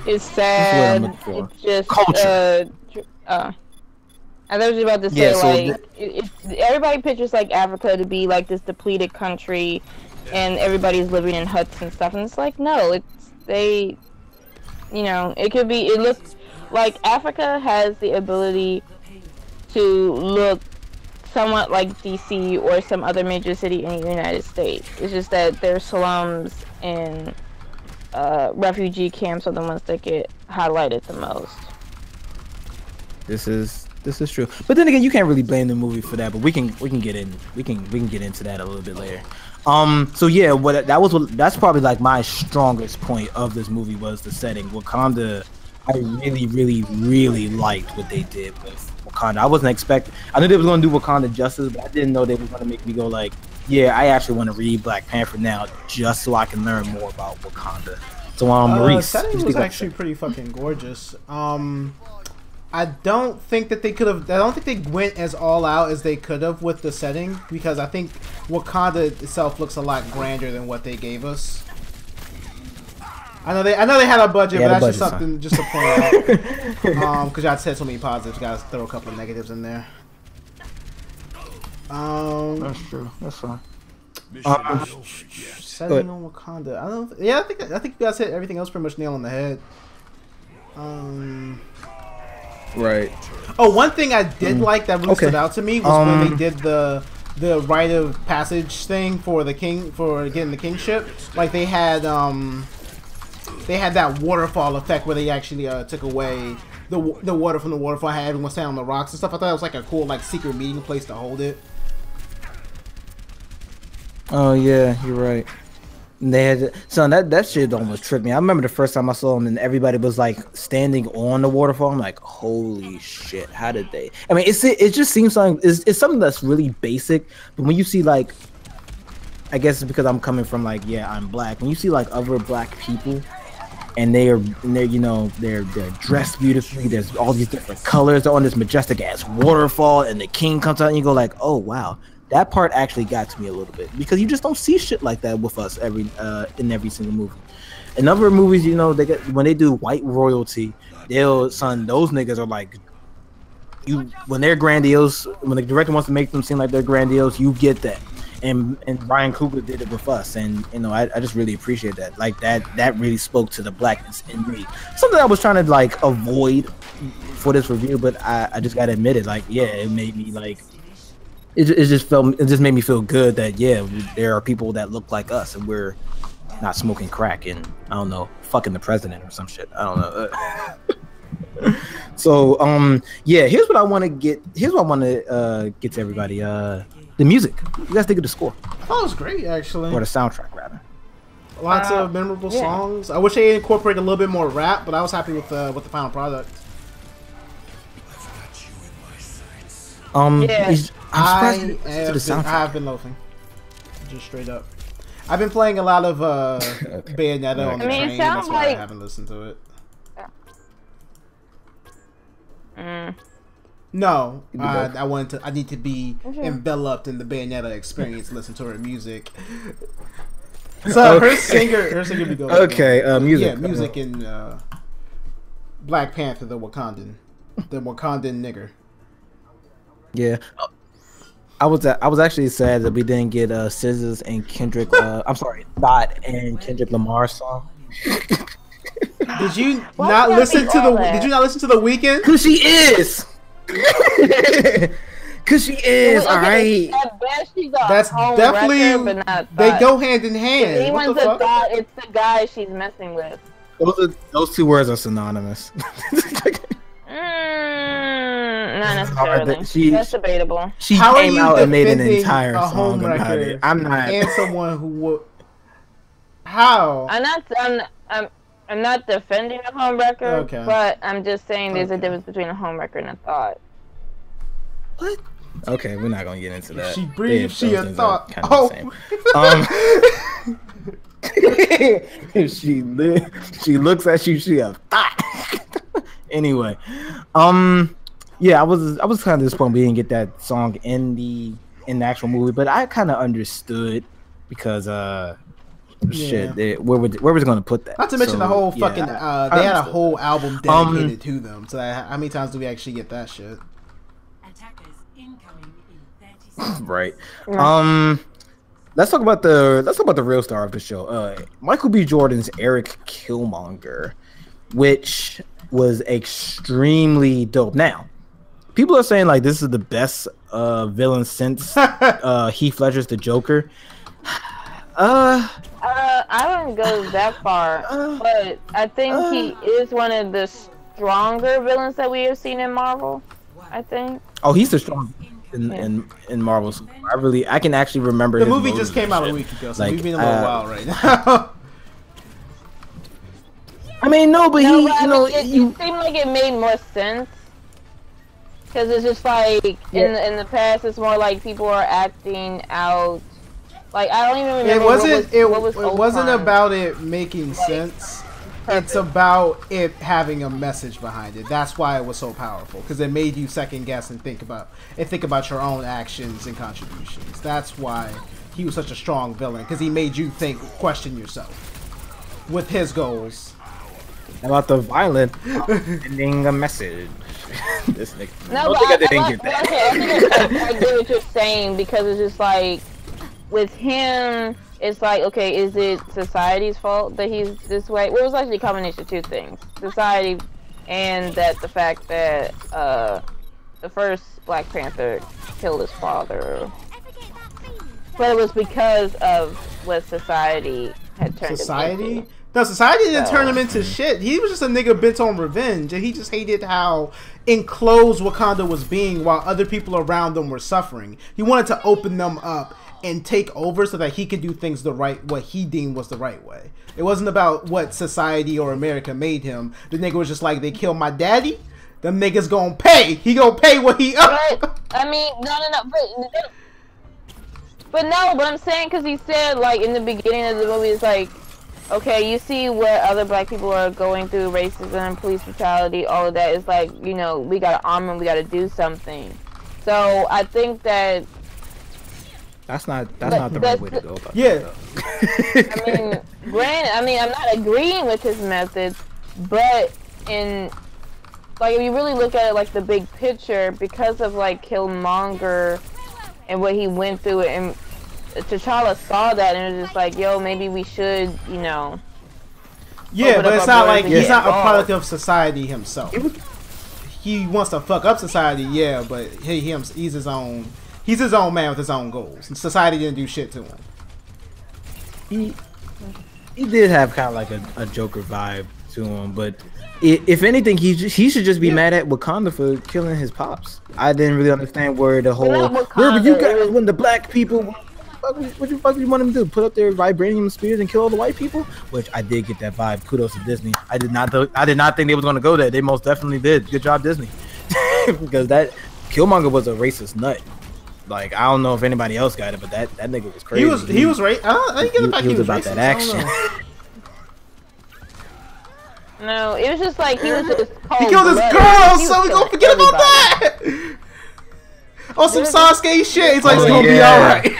It's sad. It's just culture. I was about to say, so everybody pictures like Africa to be like this depleted country, and everybody's living in huts and stuff, and it's like, no, it could be, it looks like Africa has the ability to look somewhat like DC or some other major city in the United States. It's just that their slums and refugee camps are the ones that get highlighted the most. This is true, but then again, you can't really blame the movie for that. But we can get into that a little bit later. So yeah, that's probably like my strongest point of this movie was the setting. Wakanda, I really, really, really liked what they did with Wakanda. I knew they was gonna do Wakanda justice, but I didn't know they were gonna make me go like, yeah, I actually want to read Black Panther now just so I can learn more about Wakanda. So Maurice, setting was actually pretty fucking gorgeous. I don't think that they could have. I don't think they went as all out as they could have with the setting, because I think Wakanda itself looks a lot grander than what they gave us. I know they had a budget, but that's just something just to point out. Because y'all said so many positives, gotta throw a couple of negatives in there. That's true. That's fine. Setting on Wakanda. I think you guys hit everything else pretty much nail on the head. Right. Oh, one thing I did like that really stood out to me was when they did the rite of passage thing for the king, for getting the kingship. Like they had that waterfall effect where they actually took away the water from the waterfall. Had everyone stand on the rocks and stuff. I thought it was like a cool like secret meeting place to hold it. Oh yeah, you're right. And they had that shit almost tripped me. I remember the first time I saw them and everybody was like standing on the waterfall. I'm like, holy shit, how did they? I mean, it just seems like it's something that's really basic, but when you see like, I guess it's because I'm coming from like, yeah, I'm black. When you see like other black people and they're dressed beautifully, there's all these different colors, they're on this majestic ass waterfall, and the king comes out and you go like, oh wow. That part actually got to me a little bit, because you just don't see shit like that with us in every single movie. In other movies, you know, they get when they do white royalty, those niggas are like, when they're grandiose, when the director wants to make them seem like they're grandiose, you get that. And Ryan Coogler did it with us, and you know, I just really appreciate that. Like that really spoke to the blackness in me. Something I was trying to like avoid for this review, but I just gotta admit it. Like, yeah, it made me like it just made me feel good that there are people that look like us, and we're not smoking crack and I don't know, fucking the president or some shit. I don't know. So here's what I want to get. Here's what I want to get to everybody. The music. You guys think of the score? I thought it was great, actually. Or the soundtrack, rather. Lots of memorable songs. I wish they incorporated a little bit more rap, but I was happy with the final product. I have been loafing. Just straight up. I've been playing a lot of Bayonetta on the train. That's why I haven't listened to it. No, I need to be enveloped in the Bayonetta experience. Listen to her music. So her singer be good. Okay, music. Yeah, music in Black Panther, the Wakandan nigger. Yeah, I was actually sad that we didn't get SZA's and Kendrick. I'm sorry, Dot and Kendrick Lamar song. Did you not listen to the Weeknd? Cause she is. Cause she is, alright. That's definitely they go hand in hand. If anyone's a thought, it's the guy she's messing with. Those two words are synonymous. Not necessarily. That's debatable. She came out and made an entire song about it. I'm not. And someone who would. How? I'm not defending a homewrecker, but I'm just saying there's a difference between a homewrecker and a thought. What? Okay, we're not gonna get into that. She breathes, she a thought. She looks at you, she a thought. Anyway, yeah, I was kind of disappointed we didn't get that song in the actual movie, but I kind of understood because shit, where was going to put that? Not to mention the whole fucking they had a whole album dedicated to them. So how many times do we actually get that shit? Right. Let's talk about the real star of the show. Michael B. Jordan's Eric Killmonger, which was extremely dope. Now, people are saying like this is the best villain since Heath Ledger's the Joker. I wouldn't go that far, but I think he is one of the stronger villains that we have seen in Marvel. I think. Oh, he's the strongest in Marvel. So I can actually remember. The movie just came out a week ago, so we've been a little while right now. I mean, no, but it seemed like it made more sense. Because it's just like, in the past, it's more like people are acting out. Like, I don't even remember it wasn't about it making sense. It's about it having a message behind it. That's why it was so powerful. Because it made you second guess and think about your own actions and contributions. That's why he was such a strong villain. Because he made you question yourself with his goals. About the violent sending a message. This nigga. No, but I didn't get that. I get what you're saying, because it's just like with him, it's like, okay, is it society's fault that he's this way? Well, it was actually a combination of two things: society, and that the fact that the first Black Panther killed his father. But it was because of what society had turned him into. No, society didn't turn him into shit. He was just a nigga bent on revenge, and he just hated how enclosed Wakanda was being while other people around them were suffering. He wanted to open them up and take over so that he could do things what he deemed was the right way. It wasn't about what society or America made him. The nigga was just like, they killed my daddy, them niggas gonna pay. He gonna pay what he up. But, I mean, no. But no, but I'm saying, because he said, like, in the beginning of the movie, it's like, okay, you see what other black people are going through, racism, police brutality, all of that. It's like, you know, we gotta arm them, we gotta do something. So I think that That's not the right way to go about Yeah. it. I mean, I'm not agreeing with his methods, but if you really look at it like the big picture, because of like Killmonger and what he went through, and T'Challa saw that and it was just like, yo, maybe we should, Yeah, but it's not like he's not a product of society himself. He wants to fuck up society, yeah, but he's his own man with his own goals. Society didn't do shit to him. He did have kind of like a Joker vibe to him, but if anything, he should just be mad at Wakanda for killing his pops. I didn't really understand where the whole where were you guys when the black people. What the fuck do you want him to do? Put up their vibranium spears and kill all the white people? Which I did get that vibe. Kudos to Disney. I did not think they was gonna go there. They most definitely did. Good job, Disney. Because that Killmonger was a racist nut. Like, I don't know if anybody else got it, but that nigga was crazy. He was right. I didn't get the fact he was about racist. that action. No, it was just like he was just He killed his girl, so we gonna forget about that. On some Sasuke shit, he's like, it's gonna be alright.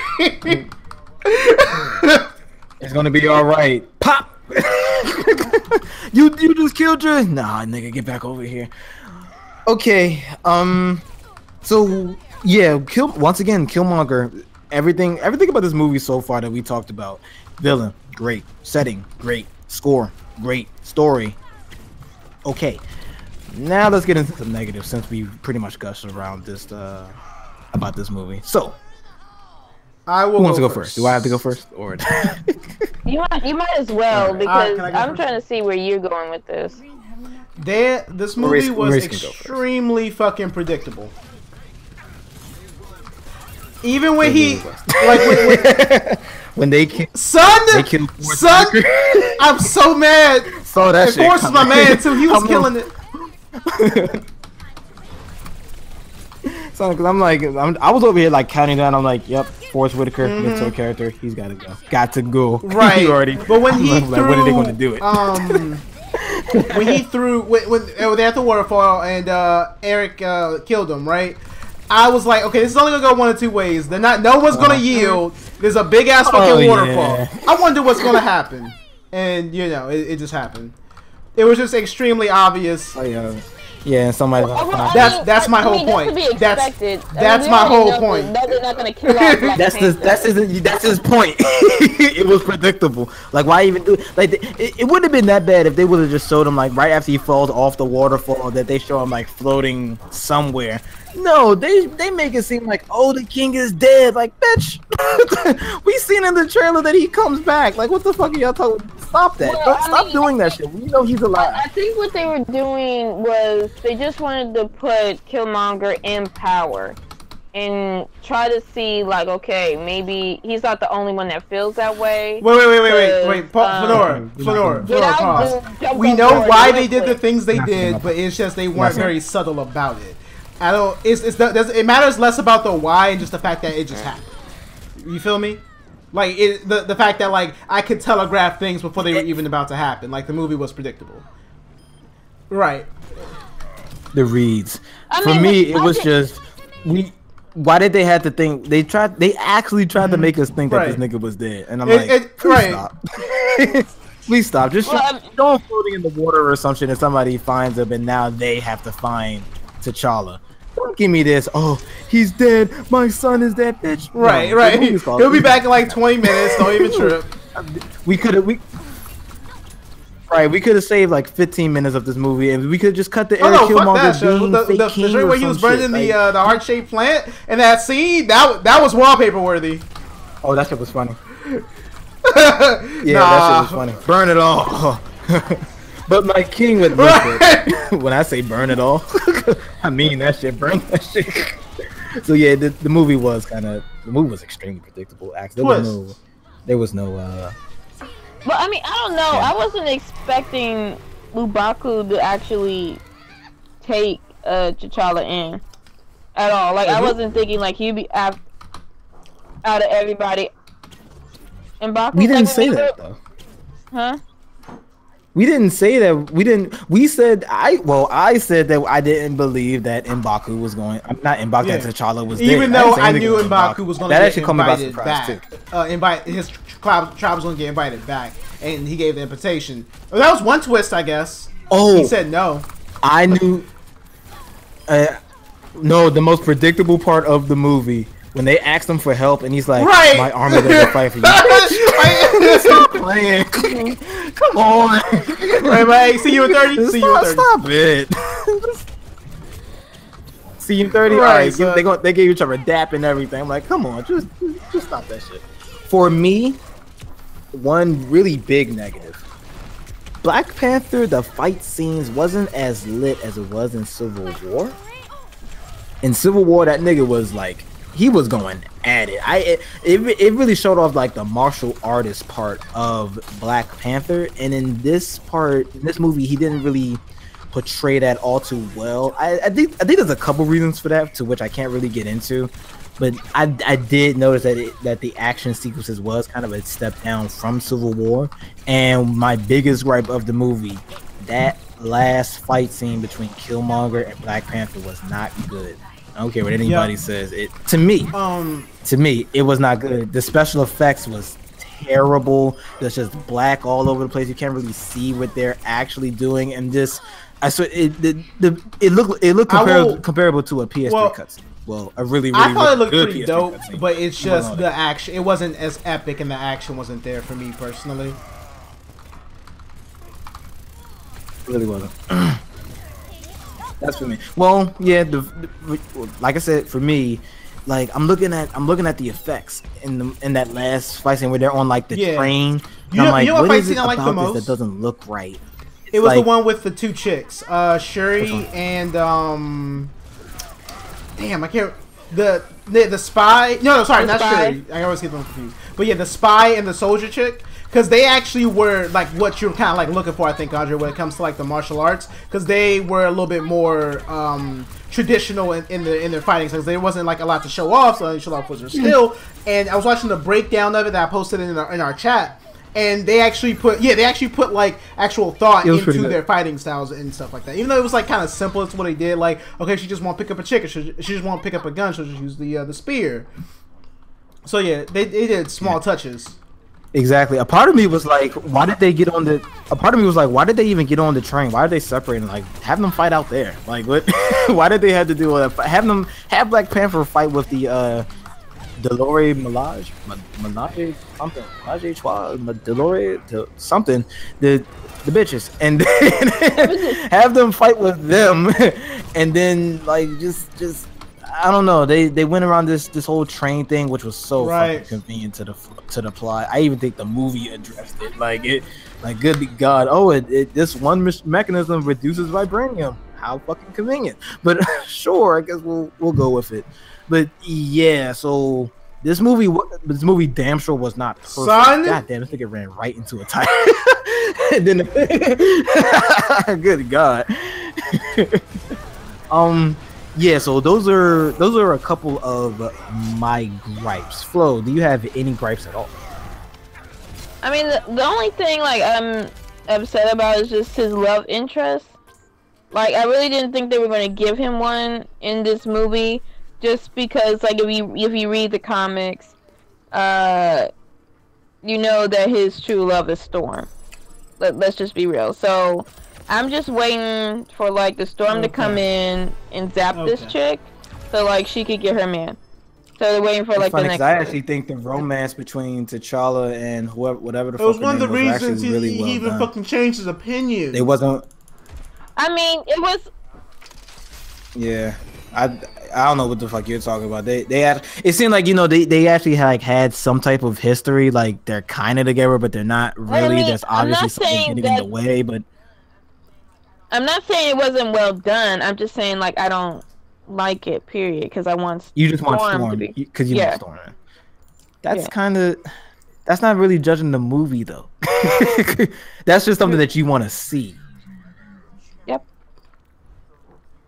It's gonna be alright. Pop! you just killed your... Nah, nigga, get back over here. Okay, so, yeah, once again, Killmonger, everything about this movie so far that we talked about. Villain, great. Setting, great. Score, great. Story, okay. Now let's get into the negative, since we pretty much gushed around this, about this movie. So, who wants to go first? Do I have to go first, or you might as well, because I'm trying to see where you're going with this. This movie was extremely fucking predictable. Even when when they killed son, I'm so mad. Saw that shit. Of course, my man too. He was killing it. So, cause I was over here like counting down. I'm like, yep, Forrest Whitaker, mentor character, he's got to go. Right. But when he threw, when are they going to do it? When he threw, when they were at the waterfall and Eric killed him, right? I was like, okay, this is only gonna go one of two ways. No one's gonna yield. There's a big ass fucking waterfall. Yeah. I wonder what's gonna happen, and it just happened. It was just extremely obvious. Oh yeah. Yeah, somebody. That's my whole point. That's my whole point. They're not gonna kill off Black Panther. That's his point. It was predictable. Like, why even do like it wouldn't have been that bad if they would have just showed him like right after he falls off the waterfall that they show him like floating somewhere. No, they make it seem like, oh, the king is dead. Like, bitch, we seen in the trailer that he comes back. Like, what the fuck are y'all talking? Stop that! Well, Stop doing that shit. We know he's alive. I think what they were doing was they just wanted to put Killmonger in power and try to see, like, okay, maybe he's not the only one that feels that way. Wait, Flonora, pause. We know why they did the things they did, but it's just they weren't very subtle about it. It matters less about the why and just the fact that it just happened. You feel me? Like the fact that like I could telegraph things before they were even about to happen. Like the movie was predictable. Right. The reads. For me, it was just why did they have to think? They actually tried to make us think that this nigga was dead, and I'm like, please stop. Please stop. Just show him floating in the water or something, and somebody finds him, and now they have to find T'Challa. Don't give me this. Oh, he's dead. My son is dead, bitch. Right. He'll be back in like 20 minutes. Don't even trip. We could have saved like 15 minutes of this movie, and we could just cut the Eric Killmonger being fake king the where he was burning the heart-shaped plant, and that scene that was wallpaper worthy. Oh, that shit was funny. That shit was funny. Burn it all. But my king would look it. When I say burn it all, I mean that shit. Burn that shit. So yeah, the movie was extremely predictable. Actually, there was no. But I mean, I don't know. Yeah. I wasn't expecting M'Baku to actually take T'Challa in at all. Like I wasn't thinking like he'd be out of everybody. M'Baku. We didn't say that though. Huh? We didn't say that. We didn't. We said I said that I didn't believe that M'Baku was going. I'm not M'Baku. That T'Challa was there. Even though I knew M'Baku was going to get invited back. His tribe was going to get invited back, and he gave the invitation. Well, that was one twist, I guess. Oh, he said no. I knew. No, the most predictable part of the movie. When they asked him for help, and he's like, "My army doesn't fight for you." Stop playing. Come on. Right. See you in 30. See you in 30. Stop it. See you in 30. Right. All right. They gave each other a dap and everything. I'm like, come on, just stop that shit. For me, one really big negative. Black Panther, the fight scenes wasn't as lit as it was in Civil War. In Civil War, that nigga was like, he was going at it. It really showed off like the martial artist part of Black Panther, and in this movie, he didn't really portray that all too well. I think there's a couple reasons for that, to which I can't really get into, but I did notice that the action sequences was kind of a step down from Civil War, and my biggest gripe of the movie, that last fight scene between Killmonger and Black Panther was not good. I don't care what anybody says. To me, it was not good. The special effects was terrible. There's just black all over the place. You can't really see what they're actually doing, and it looked comparable to a PS3 cutscene. Well, a really I thought it looked good pretty PS3 dope, cutscene. but it's just the action. It wasn't as epic, and the action wasn't there for me personally. It really wasn't. That's for me. Well, yeah. Like I said, for me, like I'm looking at the effects in that last fight scene where they're on like the train. I'm like, what is it about this that doesn't look right? It was the one with the two chicks, Shuri and damn, I can't. The spy. No, sorry, not Shuri. I always get them confused. But yeah, the spy and the soldier chick. Because they actually were like what you're kind of like looking for, I think, Andre, when it comes to like the martial arts. Because they were a little bit more traditional in their fighting. Because there wasn't like a lot to show off, so they showed off was their skill. And I was watching the breakdown of it that I posted in our chat, and they actually put like actual thought into their fighting styles and stuff like that. Even though it was like kind of simple, it's what they did. Like, okay, she just want to pick up a chick, or she just want to pick up a gun, she'll just use the spear. So yeah, they did small touches. Exactly. A part of me was like, why did they get on the? A part of me was like, why did they even get on the train? Why did they separate and like have them fight out there? Like, what? Why did they have to do all that? Have Black Panther fight with the Delore Milage something, Milage Chua, Delore something, the bitches, and then have them fight with them, and then like just. I don't know. They went around this whole train thing, which was so fucking convenient to the plot. I even think the movie addressed it. Like good God, this one mechanism reduces vibranium. How fucking convenient. But sure, I guess we'll go with it. But yeah, so this movie damn sure was not perfect. Son? God damn, this nigga ran right into a tire. And then good God. Yeah, so those are a couple of my gripes. Flo, do you have any gripes at all? I mean, the only thing like I'm upset about is just his love interest. Like, I really didn't think they were going to give him one in this movie, just because like if you read the comics, you know that his true love is Storm. Let's just be real. So I'm just waiting for like the Storm to come in and zap this chick, so like she could get her man. So they're waiting for like the next. I actually think the romance between T'Challa and whatever the fuck. It was one of the reasons he even fucking changed his opinion. It wasn't. I mean, it was. Yeah, I don't know what the fuck you're talking about. They had, it seemed like, you know, they actually had some type of history. Like they're kind of together, but they're not really. I mean, there's obviously something getting in the way, but. I'm not saying it wasn't well done. I'm just saying, like, I don't like it, period, because I want you just want Storm because you want Storm. That's kind of, that's not really judging the movie though. That's just something that you want to see. Yep.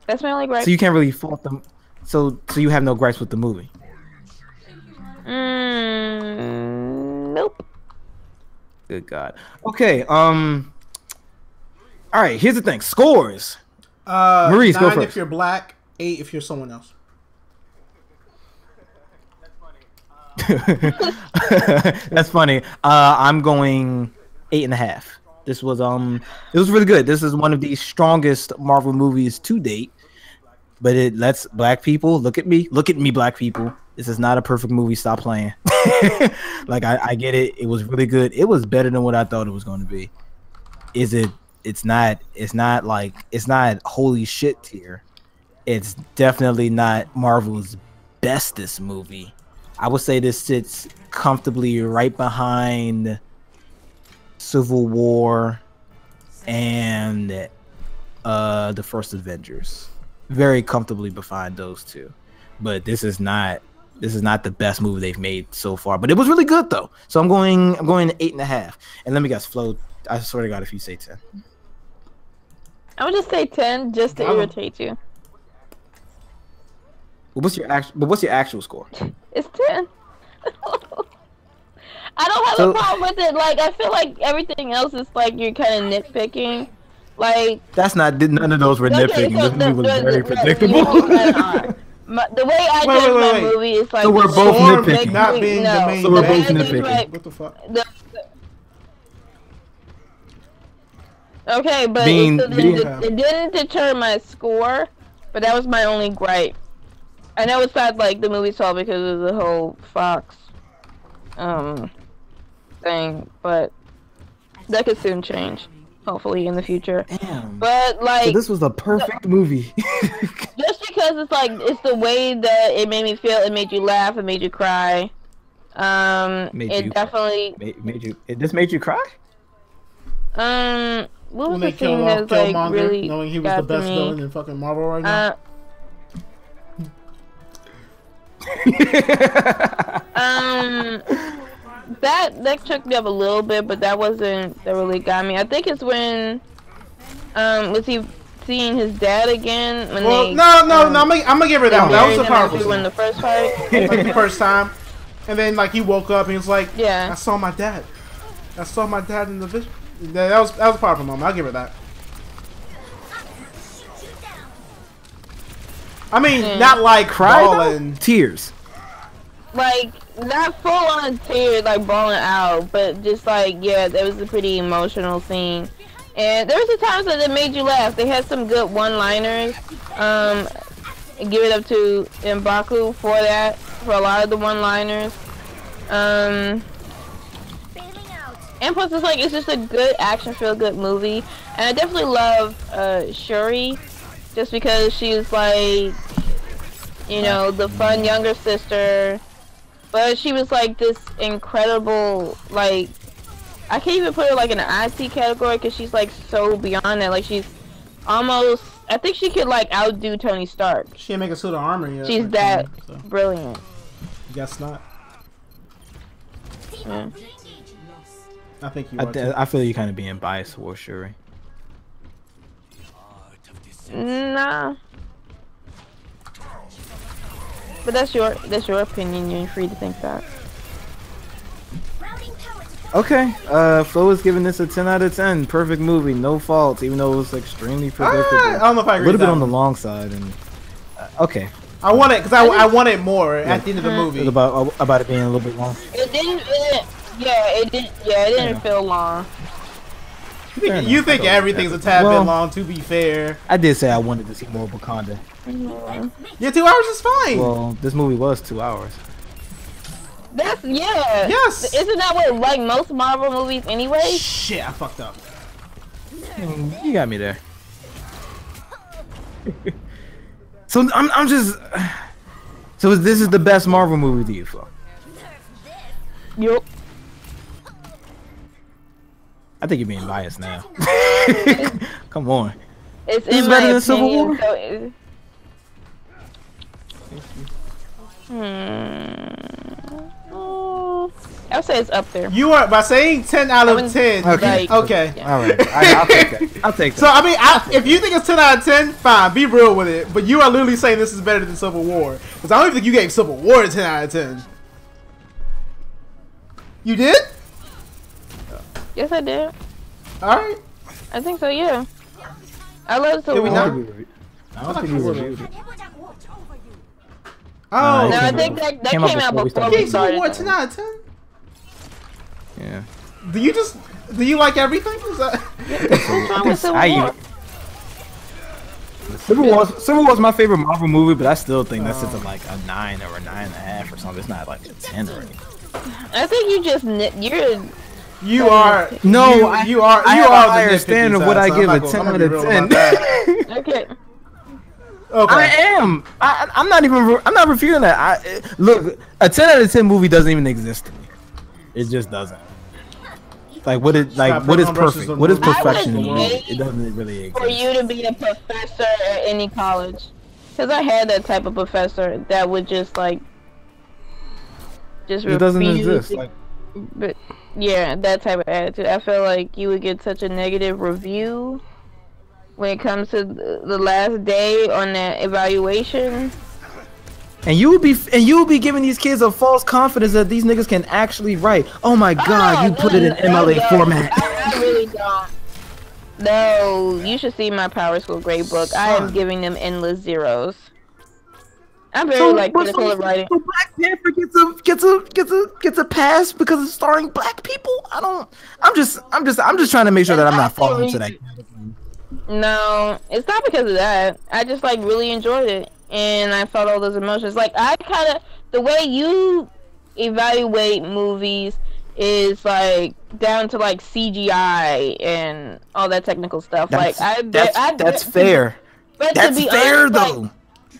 That's my only gripe. So you can't really fault them. So you have no gripes with the movie. Nope. Good God. Okay. All right, here's the thing. Scores. Maurice, 9 go first. if you're black, 8 if you're someone else. That's funny. I'm going 8.5. This was it was really good. This is one of the strongest Marvel movies to date. But it lets black people look at me, black people. This is not a perfect movie. Stop playing. Like I get it. It was really good. It was better than what I thought it was going to be. Is it? It's not holy shit tier. It's definitely not Marvel's bestest movie. I would say this sits comfortably right behind Civil War and the first Avengers. Very comfortably behind those two. But this is not the best movie they've made so far. But it was really good though. So I'm going 8.5. And let me guess, Flo, I swear to God if you say 10. I would just say 10 just to irritate you. What's your actual score? It's 10. I don't have a problem with it. Like, I feel like everything else is like you're kind of nitpicking. Like, that's not. None of those were nitpicking. So this movie was very predictable. The way I judge my movie is like. So we're both nitpicking. Not being the main. So we're both nitpicking. Like, what the fuck? Okay, but it didn't deter my score, but that was my only gripe. I know it's not like the movie's fault because of the whole Fox thing, but that could soon change, hopefully in the future. Damn. But like, so this was a perfect movie. Just because it's the way that it made me feel. It made you laugh. It made you cry. Definitely This made you cry. What was the scene that's like really knowing he was the best villain in fucking Marvel right now? That took me up a little bit, but that really got me. I think it's when was he seeing his dad again? I'm gonna give her that one. That was the powerful scene. The first fight, like the first time, and then like he woke up and he was like, "Yeah, I saw my dad. I saw my dad in the vision." That was a powerful moment. I'll give her that. I mean, not like bawling. Tears. Like, not full on tears, like bawling out, but just like, yeah, that was a pretty emotional scene. And there was the times that it made you laugh. They had some good one-liners. Give it up to M'Baku for that, for a lot of the one-liners. And plus, it's just a good action, feel-good movie. And I definitely love Shuri, just because she's like, you know, the fun younger sister. But she was like this incredible, like, I can't even put her like in an IT category because she's like so beyond that. Like, she's almost, I think she could like outdo Tony Stark. She didn't make a suit of armor yet. She's that brilliant. Guess not. Yeah. I think you I feel you kind of being biased towards Shuri. Nah. But that's your opinion. You're free to think that. Okay. Flo is giving this a 10 out of 10. Perfect movie, no faults, even though it was extremely predictable. I don't know if I agree. A little bit on the long side, and okay. I want it because I wanted more at the end of the movie. About it being a little bit long. It didn't feel long. You think everything's a tad bit long, to be fair. I did say I wanted to see more Wakanda. Yeah, 2 hours is fine. Well, this movie was 2 hours. Yes. Isn't that what like most Marvel movies anyway? Shit, I fucked up. You got me there. So I'm just. So this is the best Marvel movie to you, Flo? Yup. I think you're being biased now. Come on. It's this is better than Civil War. I would say it's up there. You are by saying 10 out of 10. Okay. Okay. Yeah. All right. I'll take that. I'll take that. So I mean, if you think it's 10 out of 10, fine. Be real with it. But you are literally saying this is better than Civil War, because I don't even think you gave Civil War a 10 out of 10. You did? Yes, I did. All right. I think so. Yeah. I love Civil we War. not? I don't think we reviewed it. Oh, No, I okay. think that Came came out out before we before started. we okay, Civil War started. 10 out of 10. Yeah. Do you like everything? Is that? What's wrong with Civil I War? Civil War's my favorite Marvel movie, but I still think that's just like a 9 or a 9.5 or something. It's not like a 10 or anything. I think you just you're. You are No, you are I you have are a higher the standard of what I give a 10 out of 10. Okay. Okay. I am. I'm not refuting that. Look, a 10 out of 10 movie doesn't even exist to me. It just doesn't. Like what is perfect? What is perfection in the movie? It doesn't really exist. For you to be a professor at any college, because I had that type of professor that would just like It doesn't exist. Like, but yeah, that type of attitude. I feel like you would get such a negative review when it comes to the last day on that evaluation. and you would be giving these kids a false confidence that these niggas can actually write. Oh my god, you put it in MLA format. I really don't. No, you should see my Power School grade book. I am giving them endless zeros. I'm very critical of writing. So Black Panther gets a pass because it's starring black people. I'm just trying to make sure that I'm not falling into that. No, it's not because of that. I just like really enjoyed it, and I felt all those emotions. Like I kind of the way you evaluate movies is like down to like CGI and all that technical stuff. That's fair. But that's to be fair honest, though. Like,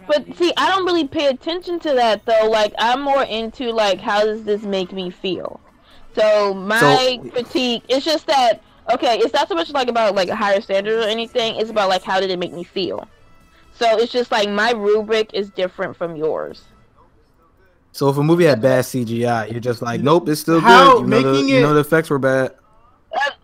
but see, I don't really pay attention to that though. Like I'm more into like how does this make me feel. So my critique is just that. Okay, it's not so much like about like a higher standard or anything. It's about like how did it make me feel. So it's just like my rubric is different from yours. So if a movie had bad CGI, you're just like, nope, it's still How good. You know the effects were bad.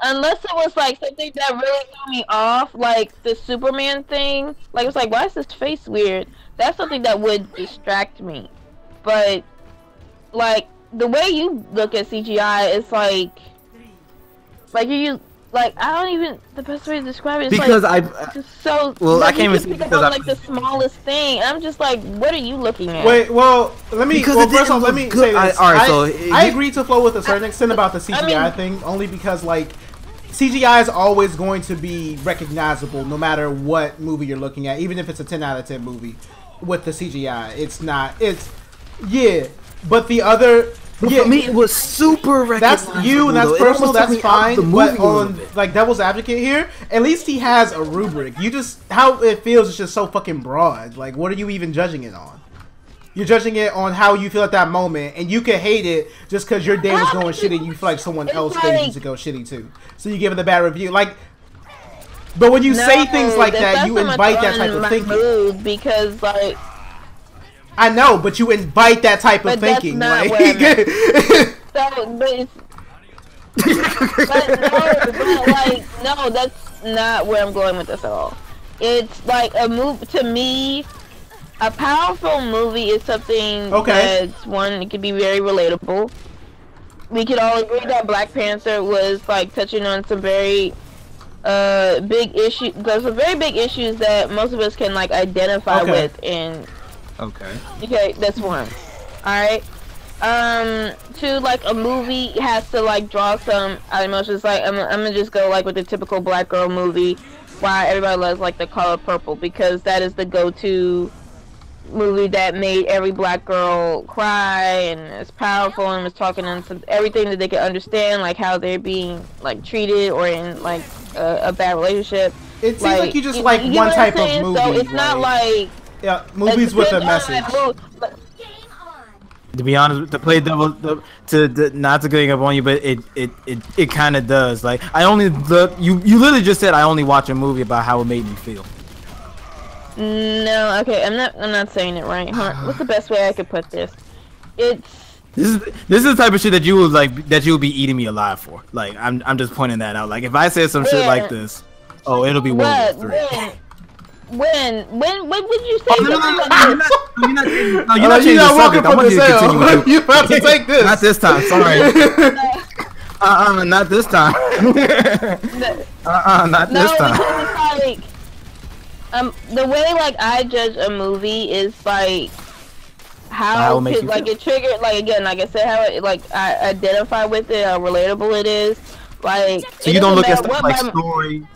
Unless it was like something that really threw me off, like the Superman thing. Like it's like, why is his face weird? That's something that would distract me. But like the way you look at CGI, it's like you. Like I don't even the best way to describe it is because like just so well like, I can't even pick see up on, like the smallest thing. And I'm just like, what are you looking at? Wait, well, let me. Because well, first off, let me say this. All right, I agree to flow with a certain extent about the CGI thing, only because like CGI is always going to be recognizable no matter what movie you're looking at, even if it's a 10 out of 10 movie with the CGI. It's not. It's but the other. But for me, it was super recognizable. That's you, and that's personal. That's fine. But on like Devil's Advocate here, at least he has a rubric. You just how it feels is just so fucking broad. Like, what are you even judging it on? You're judging it on how you feel at that moment, and you can hate it just because your day was going shitty. And you feel like someone else day needs to go shitty too, so you give it a bad review. Like, but when you say things like that, you invite that type of thinking. Because like. I know, but you invite that type of thinking. That's not like, what I meant. No, that's not where I'm going with this at all. It's like a move to me. A powerful movie is something that's one. It can be very relatable. We could all agree that Black Panther was like touching on some very big issues. There's some very big issues that most of us can like identify with and. Okay, that's one. Alright. Two, like a movie has to like draw some emotions. Like I'm gonna just go like with the typical black girl movie, why everybody loves like The Color Purple, because that is the go-to movie that made every black girl cry and it's powerful and was talking on some everything that they could understand, like how they're being like treated or in like a bad relationship. It seems like you just like one type of movie. So it's not like. Yeah, movies with a message. To be honest, to play devil, not to gang up on you, but it kind of does. Like you literally just said I only watch a movie about how it made me feel. No, okay, I'm not saying it right. What's the best way I could put this? This is the type of shit that you would be eating me alive for. Like I'm just pointing that out. Like if I said some shit like this, it'll be World War III. When would you say you're not welcome for the sale. You about to take this. Not this time, sorry. not this time. Not this time. Like, The way like I judge a movie is like how it triggered, like again, like I said, how it, like I identify with it, how relatable it is. Like, so you don't look at stuff like story,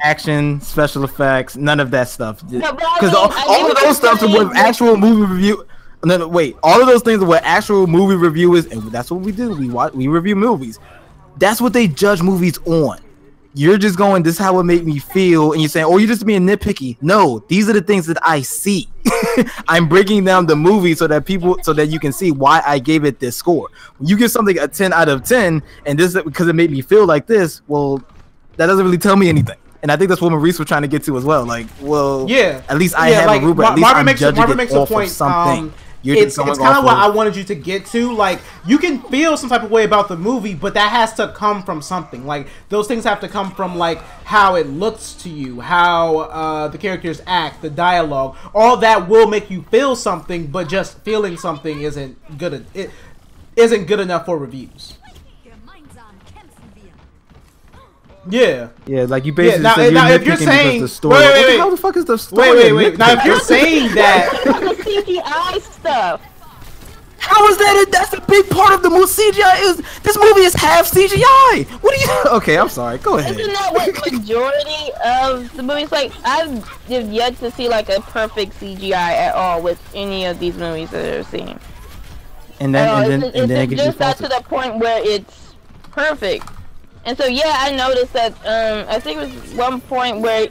action, special effects, none of that stuff. Because all of those stuff are with actual movie review. No, wait, all of those things are what actual movie reviewers, and that's what we do. We review movies. That's what they judge movies on. You're just going, this is how it made me feel, and you're saying, oh, you're just being nitpicky. No, these are the things that I see. I'm breaking down the movie so that you can see why I gave it this score. When you give something a 10 out of 10, and this is because it made me feel like this, well, that doesn't really tell me anything. And I think that's what Maurice was trying to get to as well. Like, well, yeah, at least I have like, a rubric. At least I'm judging it off of something. It's kind of what I wanted you to get to. Like, you can feel some type of way about the movie, but that has to come from something. Like, those things have to come from, like, how it looks to you, how the characters act, the dialogue. All that will make you feel something, but just feeling something isn't good. It isn't good enough for reviews. Yeah. Yeah, like you basically said you're if you're saying the story. Wait. How the fuck is the story? Wait. Now if you're saying that the CGI stuff. How is that? That's a big part of the movie. CGI this movie is half CGI. What are you? Okay, I'm sorry. Go ahead. Isn't that what majority of the movies like? I've yet to see like a perfect CGI at all with any of these movies that I've seen. And then it just got to the point where it's perfect. And so yeah, I noticed that I think it was one point where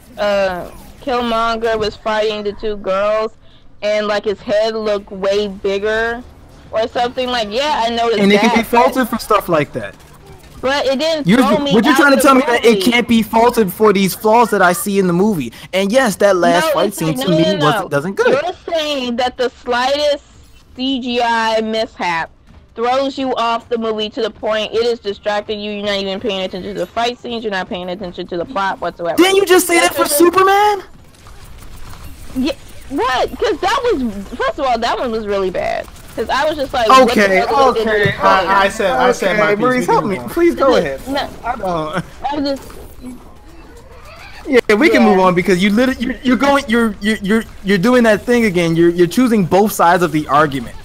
Killmonger was fighting the two girls, and like his head looked way bigger or something. Like yeah, I noticed. And it can be faulted for stuff like that. But it didn't throw me. What you're trying to tell me that it can't be faulted for these flaws that I see in the movie? And yes, that last fight scene to me doesn't good. You're saying that the slightest CGI mishap throws you off the movie to the point it is distracting you. You're not even paying attention to the fight scenes. You're not paying attention to the plot whatsoever. Didn't you just say that for Superman? Yeah, what? Because that was, first of all, that one was really bad. Because I was just like, okay. I said my piece. Maurice, help me. Please go ahead. No, I just. Yeah, we can move on because you're doing that thing again. You're choosing both sides of the argument.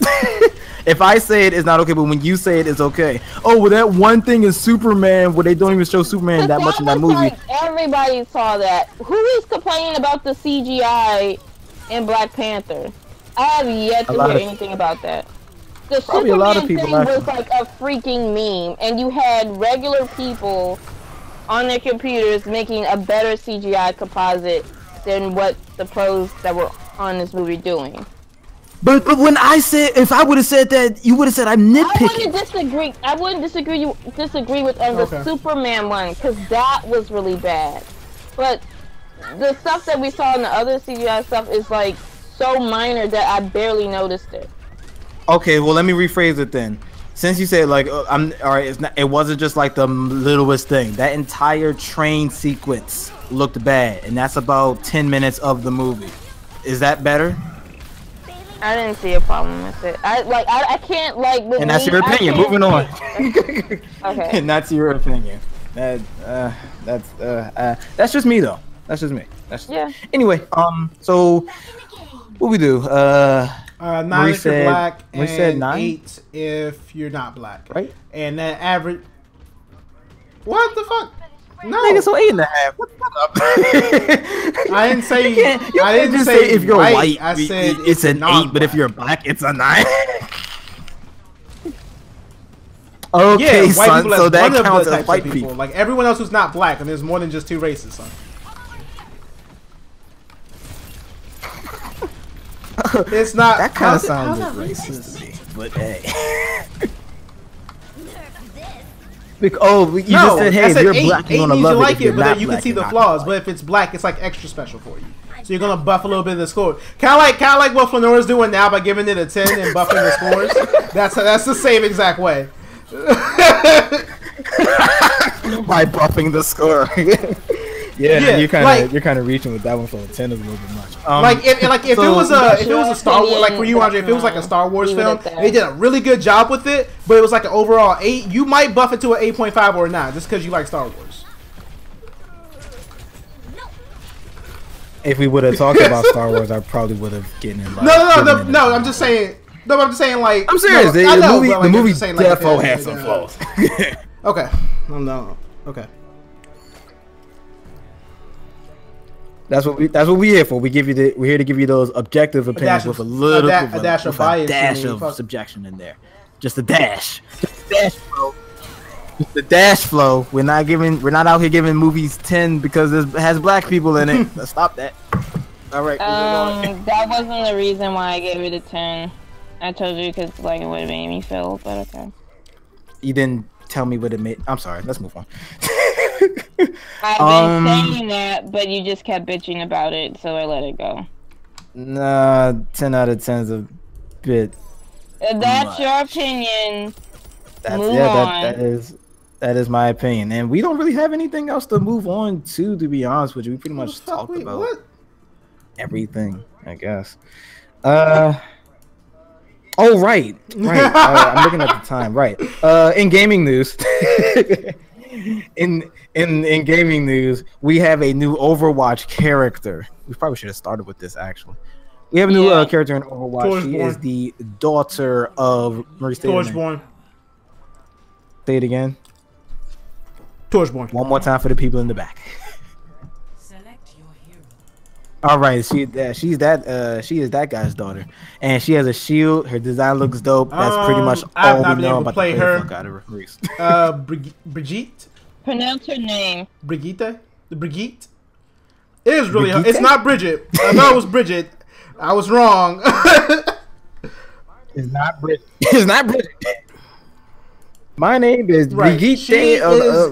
If I say it, it's not okay, but when you say it, it's okay. Oh, well, that one thing is Superman, where they don't even show Superman that much in that movie. Like everybody saw that. Who is complaining about the CGI in Black Panther? I have yet to hear anything about that. The Superman thing was like a freaking meme, and you had regular people on their computers making a better CGI composite than what the pros that were on this movie doing. But when I said, if I would have said that, you would have said I'm nitpicking. I wouldn't disagree with the Superman one, because that was really bad. But the stuff that we saw in the other CGI stuff is like so minor that I barely noticed it. Okay, well let me rephrase it then. Since you said like it wasn't just like the littlest thing. That entire train sequence looked bad, and that's about 10 minutes of the movie. Is that better? I didn't see a problem with it. I can't like. And that's your opinion. Moving on. Okay. And that's your opinion. That's just me though. That's just me. Anyway, so what we do? 9 if you're black, and said 9? 8 if you're not black. Right. And that average. What the fuck? No. Nigga, so 8.5. What the fuck up? I didn't say. I didn't say if you're white. I said it's an 8, but if you're black, it's a 9. Okay, yeah, son. So that counts as white people. Like everyone else who's not black, and there's more than just 2 races, son. It's not. That kind of sounds racist to me, but hey. You just said, hey, if you're black, you're gonna love it. But then you can see the flaws. But if it's black, it's like extra special for you. So you're gonna buff a little bit of the score. Kind of like what Flonora's doing now by giving it a 10 and buffing the scores. That's the same exact way. By buffing the score. Yeah, you're kind of reaching with that one for a 10 is a little bit much. If it was a Star Wars, like for you, Andre, if it was like a Star Wars film, they did a really good job with it, but it was like an overall 8. You might buff it to an 8.5 or a 9 just because you like Star Wars. if we would have talked about Star Wars, I probably would have gotten in. Like, No. I'm just saying. No, I'm just saying like. I'm serious. No, The movie defo has some flaws. Okay. No. Okay. That's what we here for. We're here to give you those objective opinions with a dash of bias, of subjection in there. Just a dash. Just a dash flow. Just the dash flow. We're not out here giving movies 10 because it has black people in it. Let's stop that. All right. That wasn't the reason why I gave it a 10. I told you because like it would have made me feel, but okay. You didn't tell me what it made. I'm sorry. Let's move on. I've been saying that, but you just kept bitching about it, so I let it go. Nah, 10 out of 10 is a bit. That's your opinion. Move on. That is my opinion, and we don't really have anything else to move on to be honest with you. We pretty much talked about everything, I guess. Oh right. I'm looking at the time. Right. In gaming news, in gaming news, we have a new Overwatch character. We probably should have started with this actually. We have a new character in Overwatch. She is the daughter of Maurice. Torchborn. Say it again. Torchborn. One more time for the people in the back. Select your hero. All right, she is that guy's daughter, and she has a shield. Her design looks dope. That's pretty much all we know about the her. Fuck out of Maurice. Brigitte. Pronounce her name. Brigitte. Brigitte. It is really hard. It's not Bridget. I thought it was Bridget. I was wrong. It's not Bridget. It's not Bridget. My name is Brigitte. She's a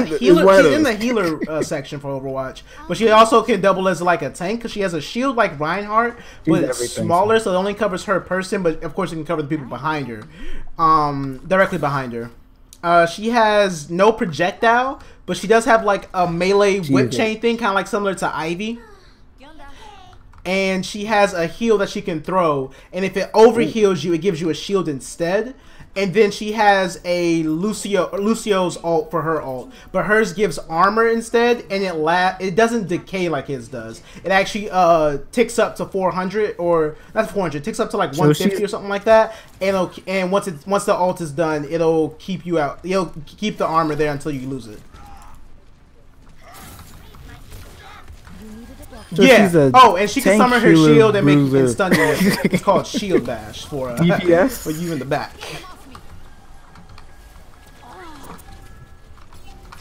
healer. She's in the healer section for Overwatch, but she also can double as like a tank because she has a shield like Reinhardt, but it's smaller, so it only covers her person. But of course, it can cover the people behind her, directly behind her. She has no projectile, but she does have like a melee whip chain thing, kind of like similar to Ivy. And she has a heal that she can throw, and if it overheals you, it gives you a shield instead. And then she has a Lucio's ult for her ult, but hers gives armor instead, and it doesn't decay like his does. It actually ticks up to 400, or not 400, ticks up to like 150 or something like that. And once the ult is done, it'll keep you out. It'll keep the armor there until you lose it. So and she can summon her shield and make stun you. It's called Shield Bash for DPS for you in the back.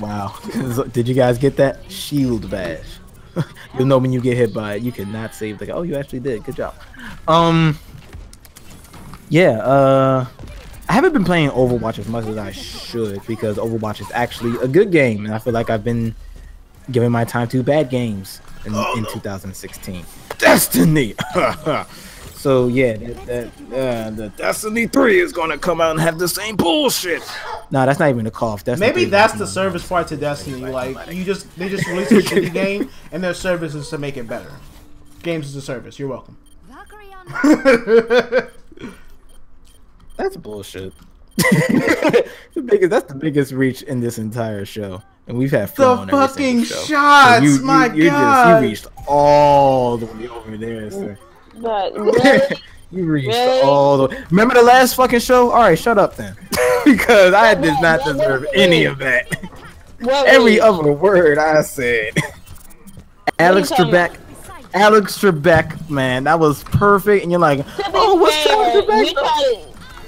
Wow. Did you guys get that? Shield Bash. You'll know when you get hit by it. You cannot save the guy. Oh, you actually did. Good job. I haven't been playing Overwatch as much as I should because Overwatch is actually a good game, and I feel like I've been giving my time to bad games in 2016. Destiny. So yeah, the Destiny 3 is gonna come out and have the same bullshit. Nah, that's not even a cough. Maybe that's the service part to Destiny. Like they just released a shitty game, and their service is to make it better. Games as a service. You're welcome. That's bullshit. That's the biggest reach in this entire show, and we've had fun the fucking shots. So you reached all the way over there, sir. But really? You reached all the way. Remember the last fucking show? All right, shut up then, because I did not deserve any of that. Every other word I said. Alex Trebek, man, that was perfect. And you're like, oh, what's Alex Trebek?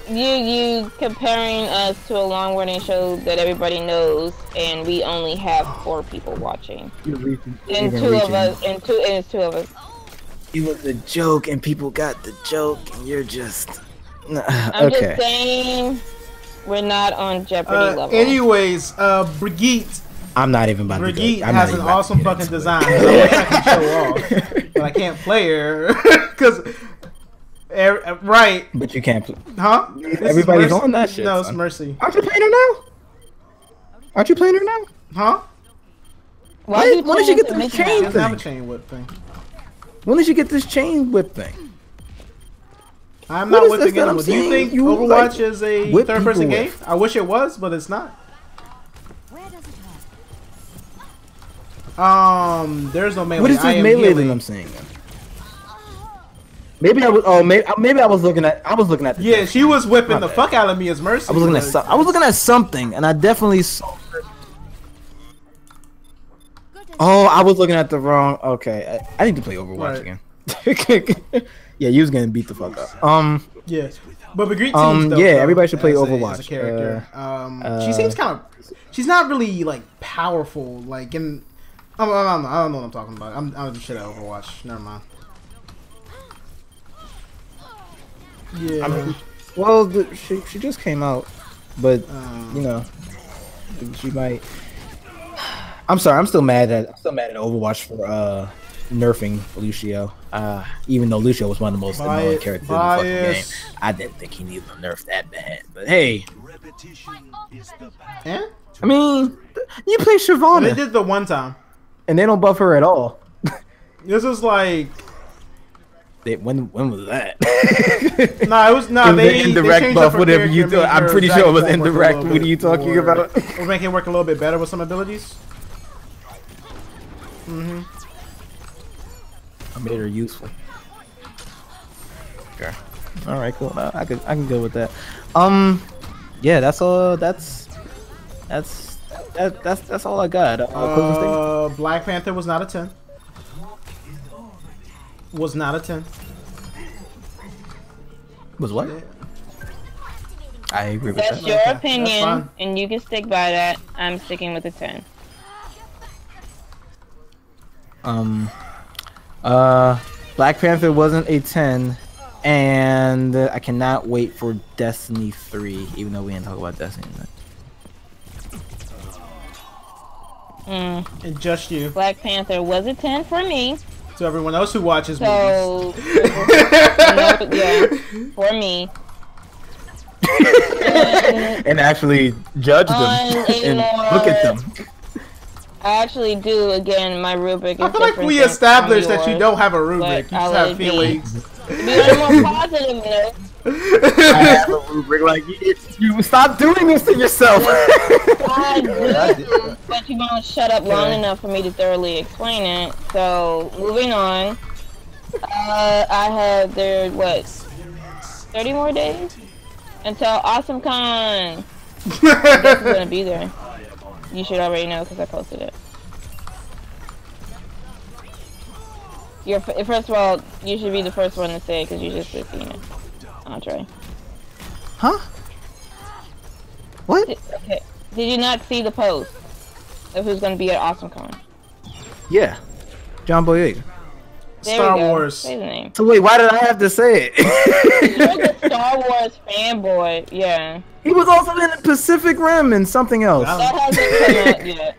You comparing us to a long running show that everybody knows, and we only have 4 people watching. And it's two of us. It was a joke, and people got the joke, and you're just I'm just saying, we're not on Jeopardy level. Anyways, Brigitte. I'm not even about Brigitte to. Brigitte has an awesome fucking design. I wish I could show off, but I can't play her because. Right. But you can't play. Huh? Everybody's on that shit. No, it's Mercy. Aren't you playing her now? Aren't you playing her now? Huh? When did you get this chain thing? She doesn't have a chain whip thing. When did you get this chain whip thing? I'm not whipping anyone. Do you think Overwatch is a third-person game? I wish it was, but it's not. There's no melee. What is I this am melee healing. that I'm seeing? Maybe I was. Oh, maybe I was looking at. I was looking at. The Yeah, she was whipping My the bad. fuck out of me as Mercy. I was looking at. I was looking at something, and I definitely saw. Oh, I was looking at the wrong. Okay, I need to play Overwatch again. Yeah, you was getting beat the fuck up. Yeah, but the great teams. Though, yeah, everybody should play as Overwatch. as a character. She seems kind of. She's not really like powerful. Like in. I don't know what I'm talking about. I'm just shit at Overwatch. Never mind. Yeah. I mean, well, she just came out, but you know, she might. I'm sorry. I'm still mad at Overwatch for nerfing Lucio. Even though Lucio was one of the most annoying characters in the fucking game, I didn't think he needed to nerf that bad. But hey, Eh? I mean, you play Shyvana, They did the one time. and they don't buff her at all. This was like. When was that? Nah, it was It was they the indirect changed buff, up her whatever character you and do. made I'm her pretty sure it Dragon was Ball work a indirect. little What are you bit talking more- about? We're making it work a little bit better with some abilities. I made her useful. Okay. All right, cool. I can go with that. Yeah, that's all. That's all I got. Closing statement? Black Panther was not a 10. Was not a 10. Was what? Yeah. I agree with That's that. your Okay, opinion, that's fine. and you can stick by that. I'm sticking with the 10. Black Panther wasn't a 10, and I cannot wait for Destiny 3, even though we didn't talk about Destiny. Mm. And just you. Black Panther was a 10 for me. To everyone else who watches movies. So, yeah, for me. And actually judge them and look at them. I actually do. Again, my rubric is I feel like different we than established that you yours, don't have a rubric. but You I just have would be- feelings. To be on a more positive note, I have a rubric. Like you stop doing this to yourself. I do, but you won't shut up long enough for me to thoroughly explain it. So, moving on. I have there, what, 30 more days? Until AwesomeCon. I guess it's gonna be there. You should already know because I posted it. First of all, you should be the first one to say it because you just seen it. Andre. Huh? What? Okay. Did you not see the post of who's gonna be at AwesomeCon? Yeah, John Boyega. There Star we go. Wars. Say the name. So wait, why did I have to say it? You're the Star Wars fanboy. Yeah. He was also in the Pacific Rim and something else. Yeah. That hasn't come out yet.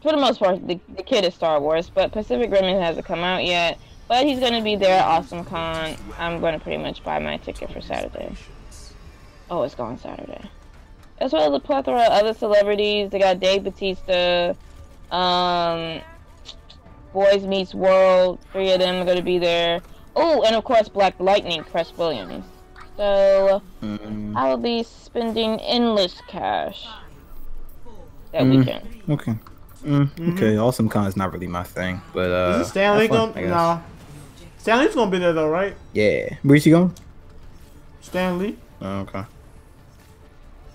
For the most part, the kid is Star Wars, but Pacific Rim hasn't come out yet. But he's going to be there at AwesomeCon. I'm going to pretty much buy my ticket for Saturday. Oh, it's gone Saturday. As well as a plethora of other celebrities. They got Dave Bautista, Boys Meets World. 3 of them are going to be there. Oh, and of course, Black Lightning, Cress Williams. So, I will be spending endless cash that weekend. Okay. Okay, AwesomeCon is not really my thing, but Is Stanley have fun, gonna? I guess. No. Stanley's gonna be there though, right? Yeah, where's he going? Stanley. Oh, okay.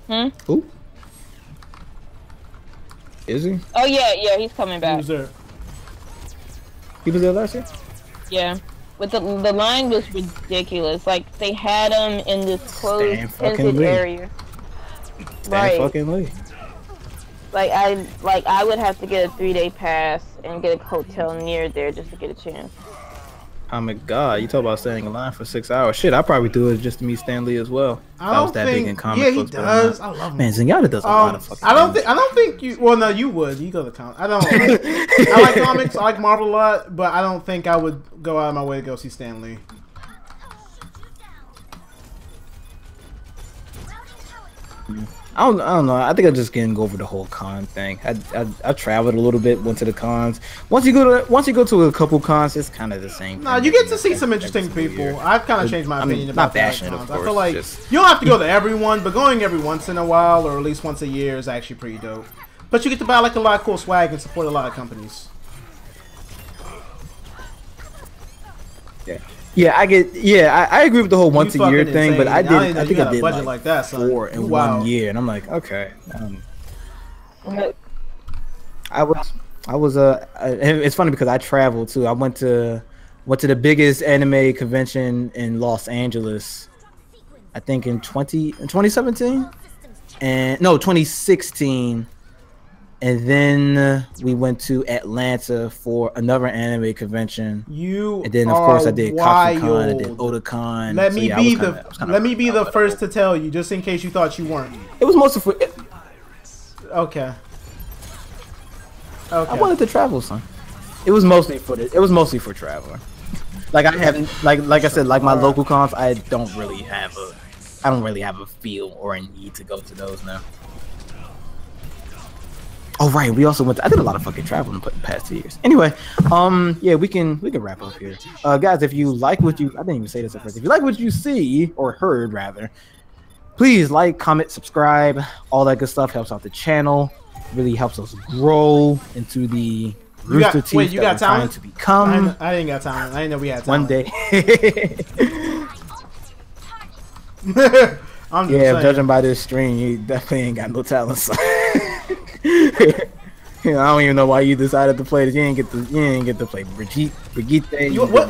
Hmm? Who? Is he? Oh yeah, he's coming back. Who's there? He was there last year. Yeah, but the line was ridiculous. Like they had him in this closed Stan fucking tented Lee. area. Stan Right. fucking Lee. Like I would have to get a 3-day pass and get a hotel near there just to get a chance. Oh my god, you talk about staying in line for 6 hours. Shit, I probably do it just to meet Stan Lee as well. I was don't that think. big in comic Yeah, he books, but I'm does. not. I love him. Man, Zenyatta does a lot of fucking I don't things. think. I don't think you. Well, no, you would. You go to comics. I don't. I like comics. I like Marvel a lot, but I don't think I would go out of my way to go see Stan Lee. I don't know. I think I'm just getting over the whole con thing. I traveled a little bit, went to the cons. Once you go to a couple cons, it's kind of the same. No, thing you get every- to see some every interesting single people. year. I've kind of changed my I'm opinion not about that. bashing it, of I course, feel like just- you don't have to go to everyone, but going every once in a while or at least once a year is actually pretty dope. But you get to buy like a lot of cool swag and support a lot of companies. Yeah, I get. Yeah, I agree with the whole once a year thing, but I think I did budget like that, son. 4 in 1 year, and I'm like, okay. I was it's funny because I traveled too. I went to the biggest anime convention in Los Angeles, I think in 2017, and no 2016. And then we went to Atlanta for another anime convention. And then of course I did Capcom, I did Otakon. Let me be the first to tell you, just in case you thought you weren't. It was mostly for. Okay. I wanted to travel, son. It was mostly for traveling. Like I haven't, like I said, like my local cons, I don't really have a feel or a need to go to those now. Oh right, we also went. I did a lot of fucking traveling in the past 2 years. Anyway, yeah, we can wrap up here, guys. If you like what you, I didn't even say this at first. If you like what you see or heard, rather, please like, comment, subscribe. All that good stuff helps out the channel. Really helps us grow into the Rooster Teeth that we're trying to become. I didn't got talent. I didn't know we had One talent. day. I'm just saying. Judging by this stream, you definitely ain't got no talent. So. I don't even know why you decided to play this. You ain't get to play Brigitte.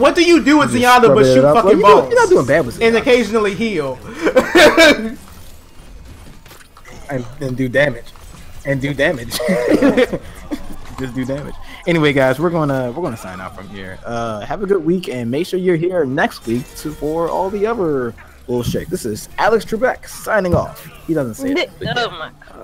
What do you do with Ziana but shoot fucking balls? You're not doing bad with Ziana. And occasionally heal. and do damage. Just do damage. Anyway, guys, we're gonna sign out from here. Have a good week, and make sure you're here next week for all the other bullshit. This is Alex Trebek signing off. He doesn't say it. Oh my God.